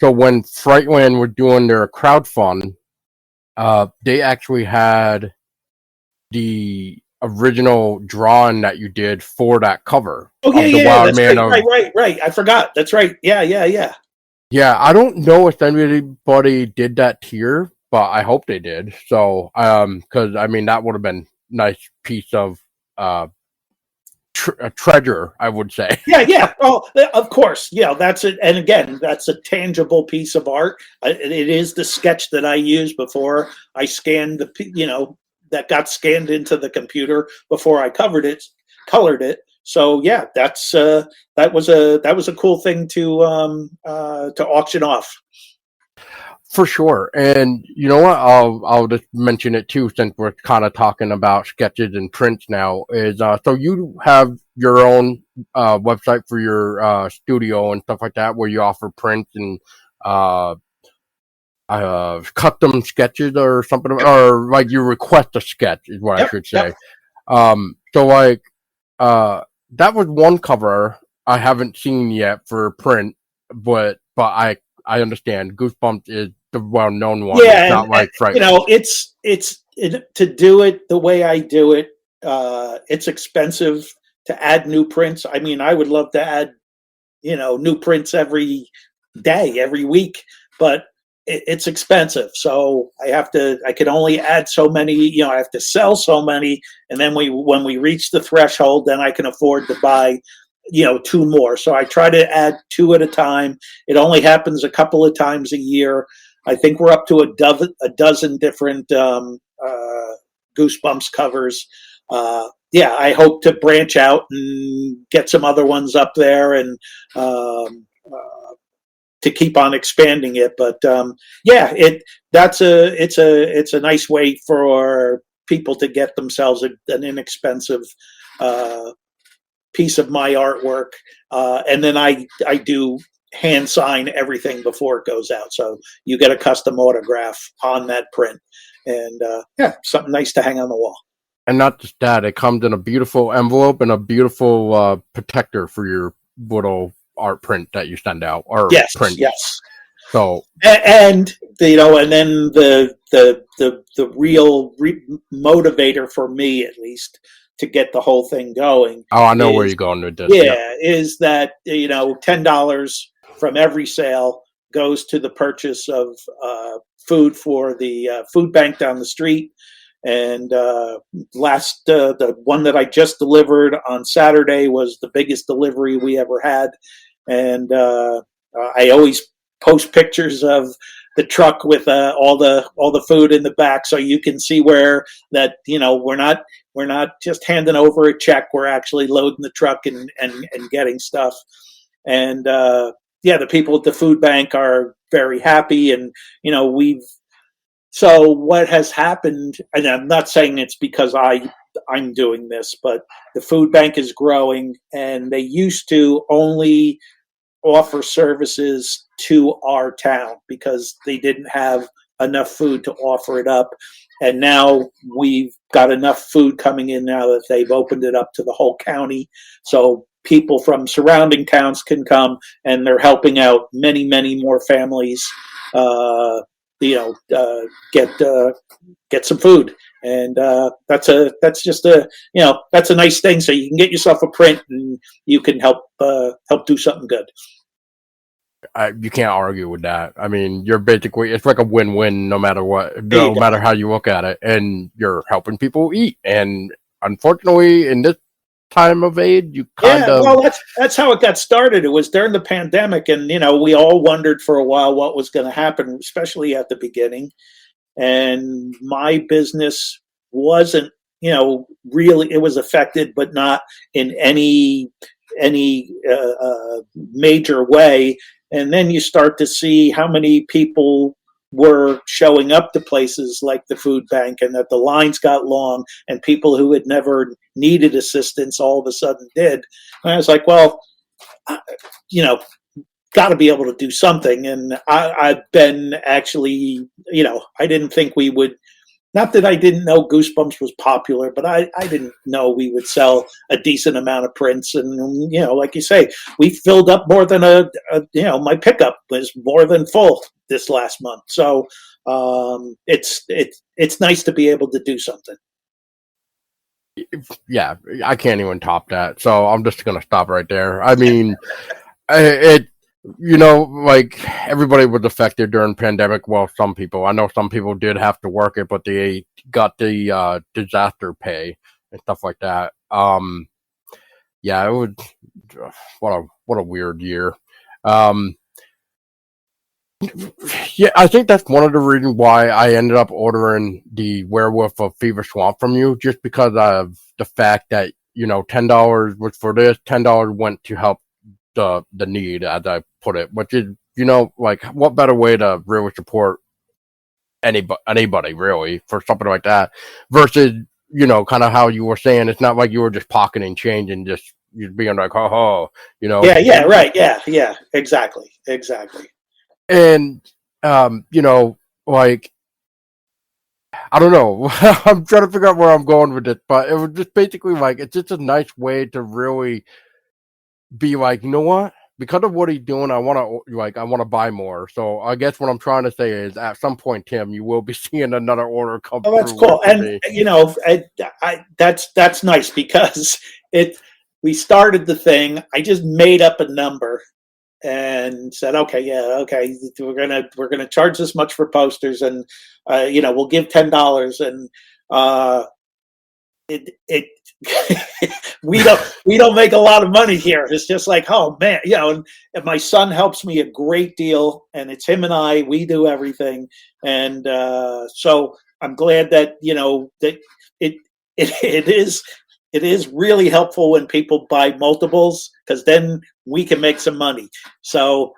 So when Frightland were doing their crowdfund, they actually had the original drawing that you did for that cover. Oh yeah, of the yeah, Wild that's Man right. I forgot. That's right. Yeah. Yeah, I don't know if anybody did that tier, but I hope they did. So, because I mean that would have been a nice piece of a treasure, I would say. Yeah. Oh, of course. Yeah, that's it. And again, that's a tangible piece of art. It is the sketch that I used before I scanned that got scanned into the computer before I colored it. So yeah, that was a cool thing to auction off. For sure. And you know what? I'll just mention it too, since we're kind of talking about sketches and prints now. Is so you have your own website for your studio and stuff like that, where you offer prints and custom sketches or something, or like you request a sketch is what I should say. So like that was one cover I haven't seen yet for print, but I understand Goosebumps is the well-known one. Yeah, it's not like Frightland. It's to do it the way I do it. It's expensive to add new prints. I mean, I would love to add new prints every day, every week, but it's expensive. So I can only add so many. I have to sell so many, and then when we reach the threshold, then I can afford to buy two more. So I try to add two at a time. It only happens a couple of times a year. I think we're up to a dozen different Goosebumps covers. I hope to branch out and get some other ones up there, and to keep on expanding it. But it's a nice way for people to get themselves an inexpensive piece of my artwork, and then I do hand sign everything before it goes out, so you get a custom autograph on that print, and something nice to hang on the wall. And not just that, it comes in a beautiful envelope and a beautiful protector for your little art print that you send out, or print. Yes. So and and then the real motivator for me, at least, to get the whole thing going. Oh, I know where you're going with this. Yeah, is that $10 from every sale goes to the purchase of food for the food bank down the street. And the one that I just delivered on Saturday was the biggest delivery we ever had. And I always post pictures of the truck with all the food in the back, so you can see where that we're not just handing over a check. We're actually loading the truck and getting stuff. And the people at the food bank are very happy. And so what has happened, and I'm not saying it's because I'm doing this, but the food bank is growing, and they used to only offer services to our town because they didn't have enough food to offer it up. And now we've got enough food coming in now that they've opened it up to the whole county. So people from surrounding towns can come, and they're helping out many, many more families get some food. And that's just that's a nice thing. So you can get yourself a print, and you can help do something good. You can't argue with that. I mean, it's like a win-win no matter what, no matter how you look at it, and you're helping people eat. And unfortunately, in this time of age, you well, that's how it got started. It was during the pandemic, and we all wondered for a while what was going to happen, especially at the beginning. And my business wasn't, really, it was affected, but not in any major way. And then you start to see how many people were showing up to places like the food bank, and that the lines got long, and people who had never needed assistance all of a sudden did. And I was like, well, got to be able to do something. And I've been actually, I didn't think we would. Not that I didn't know Goosebumps was popular, but I didn't know we would sell a decent amount of prints. And, like you say, we filled up more than my pickup was more than full this last month. So it's nice to be able to do something. Yeah, I can't even top that. So I'm just going to stop right there. I mean, like everybody was affected during pandemic. Well, some people. I know some people did have to work it, but they got the disaster pay and stuff like that. Yeah, it was what a weird year. Yeah, I think that's one of the reasons why I ended up ordering the Werewolf of Fever Swamp from you, just because of the fact that $10 was for this, $10 went to help the need, as I put it, which is like what better way to really support anybody really for something like that versus kind of how you were saying it's not like you were just pocketing change and just you being like yeah right yeah exactly and like I don't know. I'm trying to figure out where I'm going with it, but it was just basically like it's just a nice way to really be like, you know what? Because of what he's doing, I want to buy more. So I guess what I'm trying to say is, at some point, Tim, you will be seeing another order come through. Oh, that's cool, and that's nice because we started the thing. I just made up a number and said, okay, we're gonna charge this much for posters, and we'll give $10, and it we don't make a lot of money here. It's just like, oh man, and my son helps me a great deal, and it's him and we do everything. And so I'm glad that that it is really helpful when people buy multiples, because then we can make some money. So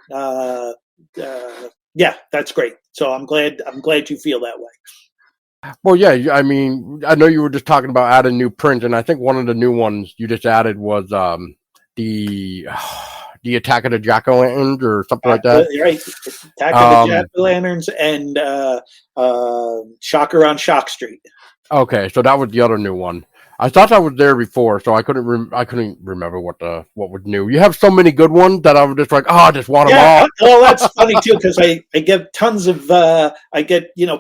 yeah, that's great. So I'm glad you feel that way. Well, yeah, I mean, I know you were just talking about adding new prints, and I think one of the new ones you just added was the Attack of the Jack-o'-lanterns or something like that. Right, Attack of the Jack-o'-lanterns and Shocker on Shock Street. Okay, so that was the other new one. I thought I was there before, so I couldn't remember what was new. You have so many good ones that I was just like, I just want them all. Well, that's funny too, because I get tons of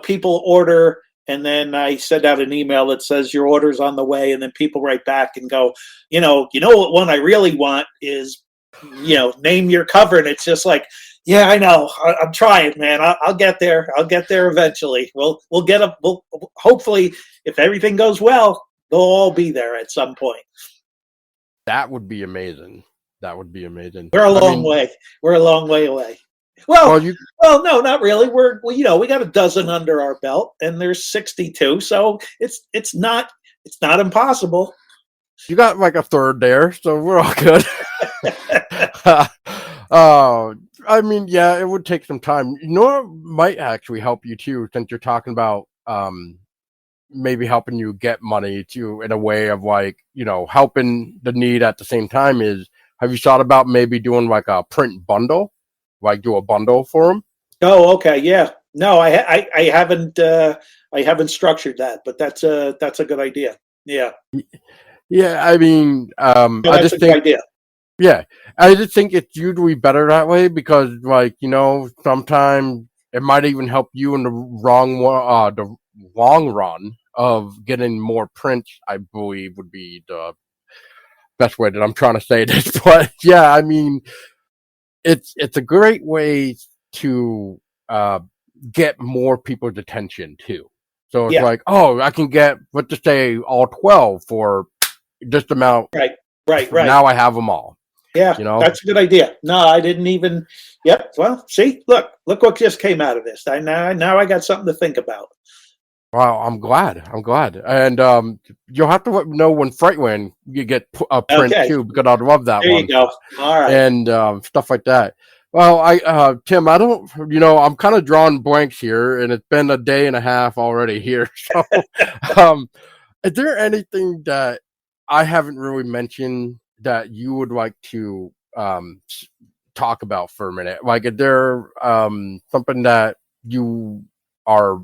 people order. And then I send out an email that says your order's on the way, and then people write back and go, what one I really want is, name your cover, and it's just like, yeah, I know, I'm trying, man. I'll get there. I'll get there eventually. We'll get them. We'll hopefully, if everything goes well, they'll all be there at some point. That would be amazing. We're a long way. We're a long way away. Well, no, not really. We got a dozen under our belt, and there's 62, so it's not impossible. You got like a third there, so we're all good. I mean, yeah, it would take some time. It might actually help you too, since you're talking about maybe helping you get money too, in a way of like helping the need at the same time. Have you thought about maybe doing like a print bundle? Like do a bundle for them? Oh, okay, yeah. No, I haven't structured that, but that's a good idea. Yeah. Yeah, I mean, I just think, idea. Yeah, I just think it's usually better that way because, like, sometimes it might even help you in the long run of getting more prints. I believe would be the best way that I'm trying to say this. But yeah, I mean, it's a great way to get more people's attention too. So it's Yeah. like, oh, I can get, let's just say, all 12 for this amount. Right. Right. Right. Now I have them all. Yeah, You know. that's a good idea. No, I didn't even. Yep. Well, see, look what just came out of this. Now I got something to think about. Wow, I'm glad. I'm glad. And you'll have to let me know when Frightland you get a print Okay, too, because I'd love that there you one. go. All right. And stuff like that. Well, Tim, I don't, I'm kind of drawing blanks here, and it's been a day and a half already here. So, um, is there anything that I haven't really mentioned that you would like to talk about for a minute? Like, is there something that you are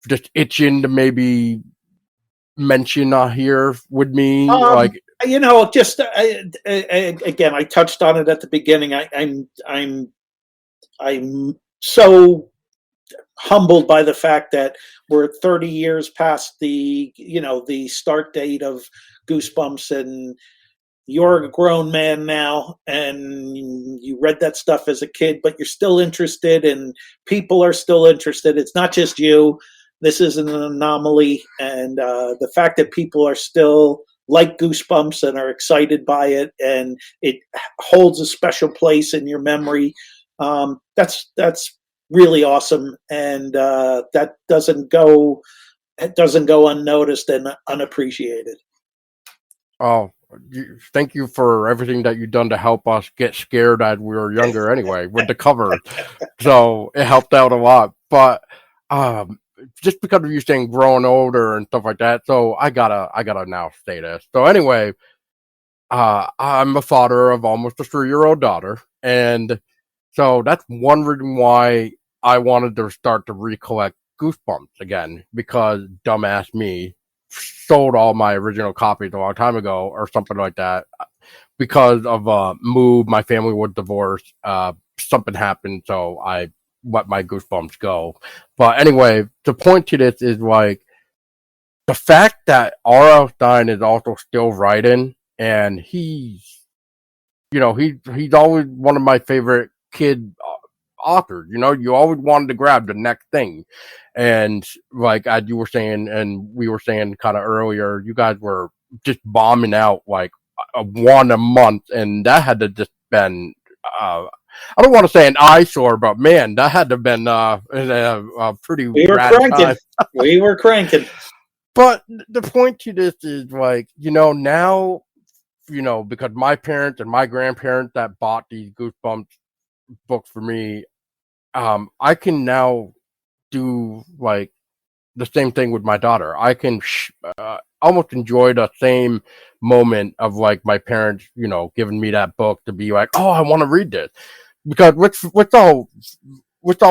just itching to maybe mention here with me? Um, Like, just again, I touched on it at the beginning. I'm so humbled by the fact that we're 30 years past the start date of Goosebumps, and you're a grown man now, and you read that stuff as a kid, but you're still interested, and people are still interested. It's not just you. This isn't an anomaly, and the fact that people are still like Goosebumps and are excited by it, and it holds a special place in your memory. That's really awesome, and that doesn't go unnoticed and unappreciated. oh, thank you for everything that you've done to help us get scared as we were younger anyway with the cover. So it helped out a lot. But just because of you saying growing older and stuff like that, so I gotta now say this. So anyway, I'm a father of almost a 3-year-old daughter, and so that's one reason why I wanted to start to recollect Goosebumps again, because dumbass me sold all my original copies a long time ago or something like that because of a move. My family was divorced. Something happened, so I let my Goosebumps go. But anyway, the point to this is like the fact that R.L. Stein is also still writing, and he's always one of my favorite kid authors. You always wanted to grab the next thing, and like as you were saying, and we were saying kind of earlier, you guys were just bombing out like one a month, and that had to just been. I don't want to say an eyesore, but man, that had to have been a pretty We were rad cranking. time. We were cranking. But the point to this is like, now, because my parents and my grandparents that bought these Goosebumps books for me, I can now do like the same thing with my daughter. I can almost enjoy the same moment of like my parents, giving me that book to be like, oh, I want to read this. Because let's all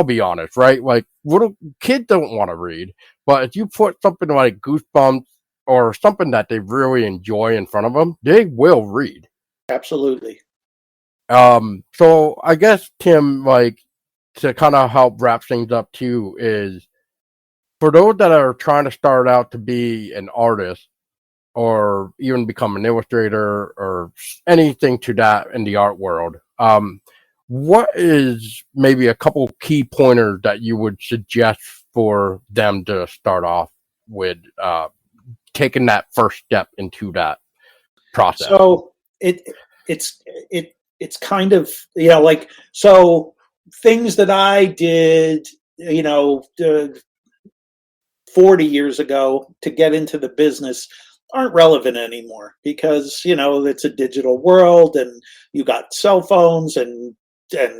be honest, right? Like little kids don't want to read, but if you put something like Goosebumps or something that they really enjoy in front of them, they will read. Absolutely. So I guess Tim, like to kind of help wrap things up too, is for those that are trying to start out to be an artist or even become an illustrator or anything to that in the art world. What is maybe a couple key pointers that you would suggest for them to start off with taking that first step into that process? So it's kind of like so things that I did 40 years ago to get into the business aren't relevant anymore because it's a digital world, and you got cell phones and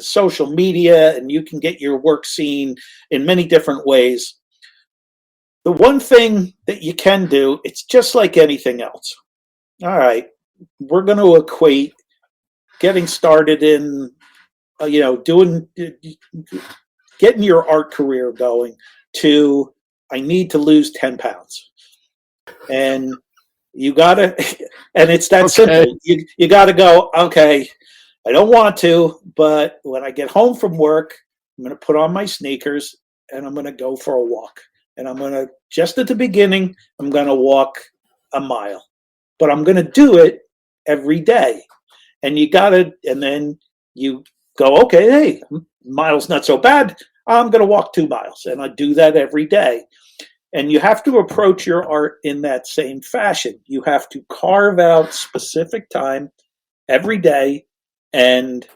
social media, and you can get your work seen in many different ways. The one thing that you can do, it's just like anything else. All right, we're going to equate getting started in doing getting your art career going to I need to lose 10 pounds. And you gotta and it's that simple. You gotta go, okay, I don't want to, but when I get home from work, I'm going to put on my sneakers and I'm going to go for a walk. And I'm going to, just at the beginning, I'm going to walk a mile. But I'm going to do it every day. And you got to, and then you go, okay, hey, mile's not so bad. I'm going to walk 2 miles. And I do that every day. And you have to approach your art in that same fashion. You have to carve out specific time every day and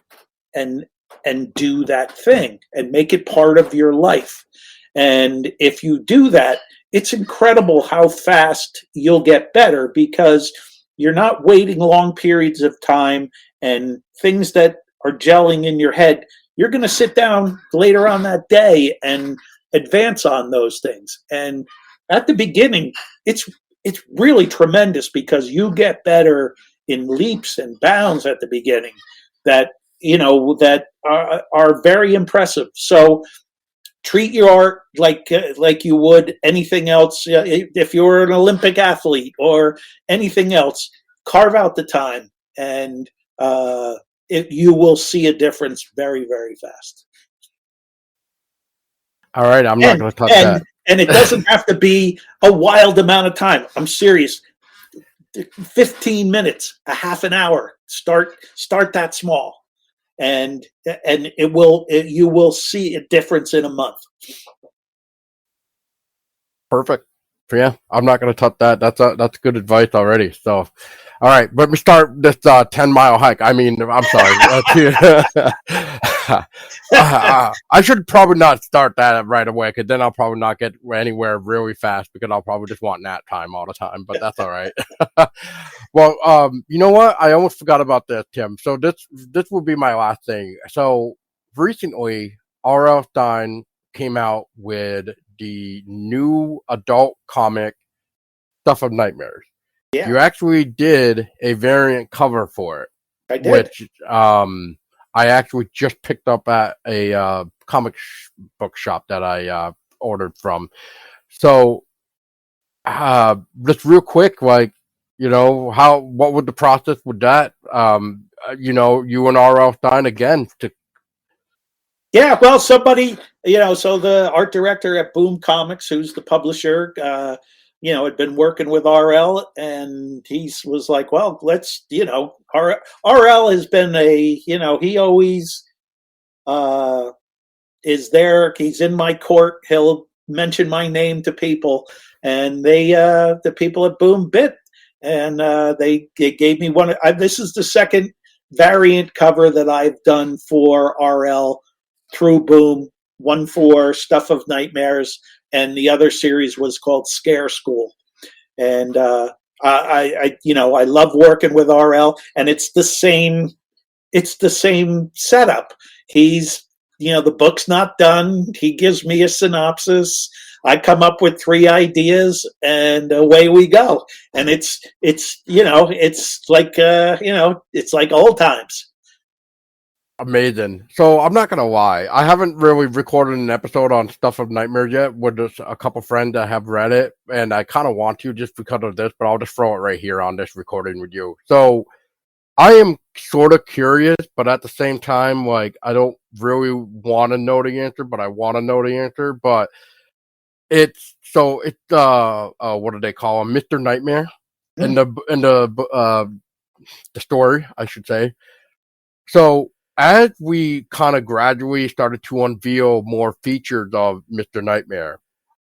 do that thing and make it part of your life. And if you do that, it's incredible how fast you'll get better, because you're not waiting long periods of time and things that are gelling in your head. You're going to sit down later on that day and advance on those things. And at the beginning, it's really tremendous, because you get better in leaps and bounds at the beginning that that are very impressive. So treat your art like you would anything else. If you're an Olympic athlete or anything else, carve out the time, and you will see a difference very, very fast. All right, I'm not going to touch that. And it doesn't have to be a wild amount of time. I'm serious. 15 minutes, a half an hour. Start that small, and you will see a difference in a month. Perfect. Yeah, I'm not going to touch that. That's good advice already. So, all right, let me start this 10-mile hike. I mean, I'm sorry. I should probably not start that right away, because then I'll probably not get anywhere really fast, because I'll probably just want nap time all the time. But that's all right. Well, you know what? I almost forgot about this, Tim. So this will be my last thing. So recently, R.L. Stine came out with the new adult comic Stuff of Nightmares. Yeah. You actually did a variant cover for it. I did. Which I actually just picked up at a comic book shop that I ordered from. So just real quick, like, what would the process with that? You and R.L. Stine again to. Yeah, well, somebody, so the art director at Boom Comics, who's the publisher, had been working with RL, and he was like, well, let's, RL has been he always is there. He's in my court. He'll mention my name to people, and the people at Boom bit, and they gave me one. This is the second variant cover that I've done for RL through Boom, one for Stuff of Nightmares, and the other series was called Scare School. And I love working with RL, and it's the same setup. He's, the book's not done. He gives me a synopsis. I come up with 3 ideas, and away we go. And it's like old times. Amazing. So I'm not gonna lie, I haven't really recorded an episode on Stuff of Nightmares yet with just a couple friends that have read it, and I kind of want to just because of this, but I'll just throw it right here on this recording with you. So I am sort of curious, but at the same time, like, I don't really want to know the answer, but I want to know the answer. But it's what do they call him, Mr. Nightmare, in the story, I should say. So as we kind of gradually started to unveil more features of Mr. Nightmare,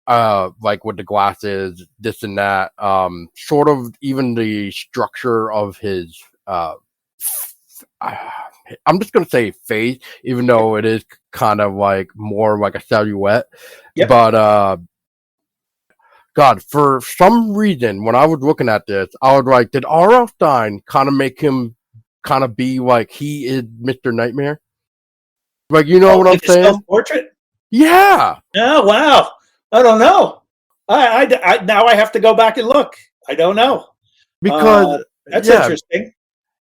like with the glasses, this and that, sort of even the structure of his, I'm just going to say face, even though it is kind of like more like a silhouette. Yep. But, God, for some reason, when I was looking at this, I was like, did R.L. Stine kind of make him kind of be like he is Mr. Nightmare? Like, what I'm saying? Self-portrait? Yeah. Oh, wow. I don't know. I now I have to go back and look. I don't know. Because that's interesting.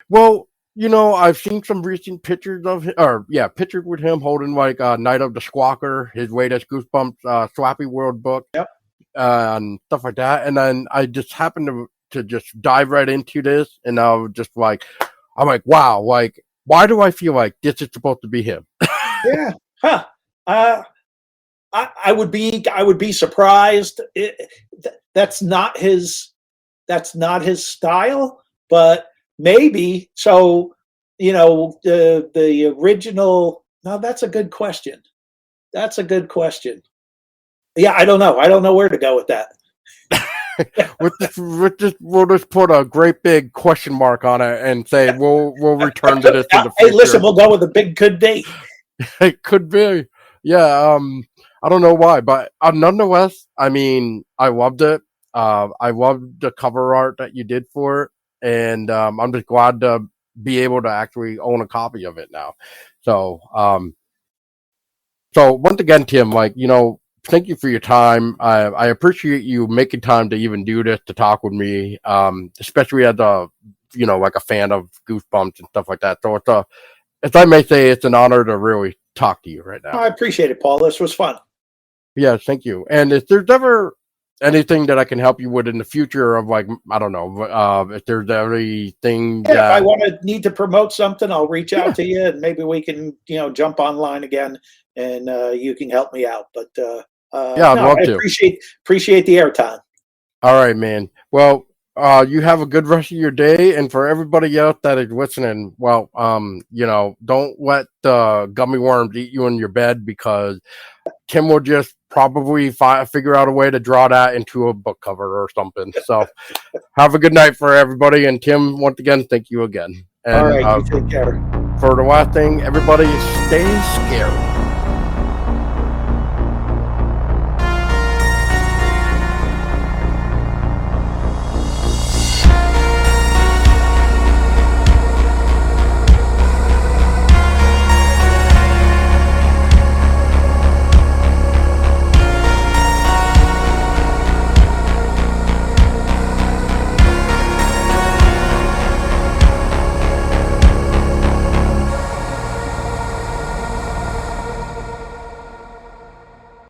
Well, I've seen some recent pictures of him, pictures with him holding like Night of the Squawker, his latest Goosebumps Slappy World book. Yep. And stuff like that. And then I just happened to just dive right into this, and I was just like, I'm like, wow, like, why do I feel like this is supposed to be him? Yeah. Huh. Uh, I would be surprised. That's not his style, but maybe. So the original. No, that's a good question. That's a good question. Yeah, I don't know. I don't know where to go with that. We'll just put a great big question mark on it and say we'll return to this in the future. Hey, listen, we'll go with a big could be. It could be, yeah. I don't know why, but nonetheless, I mean, I loved it. I loved the cover art that you did for it, and I'm just glad to be able to actually own a copy of it now. So, so once again, Tim, thank you for your time. I appreciate you making time to even do this to talk with me, especially as like a fan of Goosebumps and stuff like that. So as I may say, it's an honor to really talk to you right now. I appreciate it, Paul. This was fun. Yeah, thank you. And if there's ever anything that I can help you with in the future of I don't know, if there's anything if I need to promote something, I'll reach out to you and maybe we can, jump online again and you can help me out. But I'd love to. Appreciate the airtime. All right, man. Well, you have a good rest of your day, and for everybody else that is listening, well, don't let the gummy worms eat you in your bed, because Tim will just probably figure out a way to draw that into a book cover or something. So have a good night for everybody, and Tim, once again, thank you again. And all right, you take care. For the last thing, everybody, stay scared.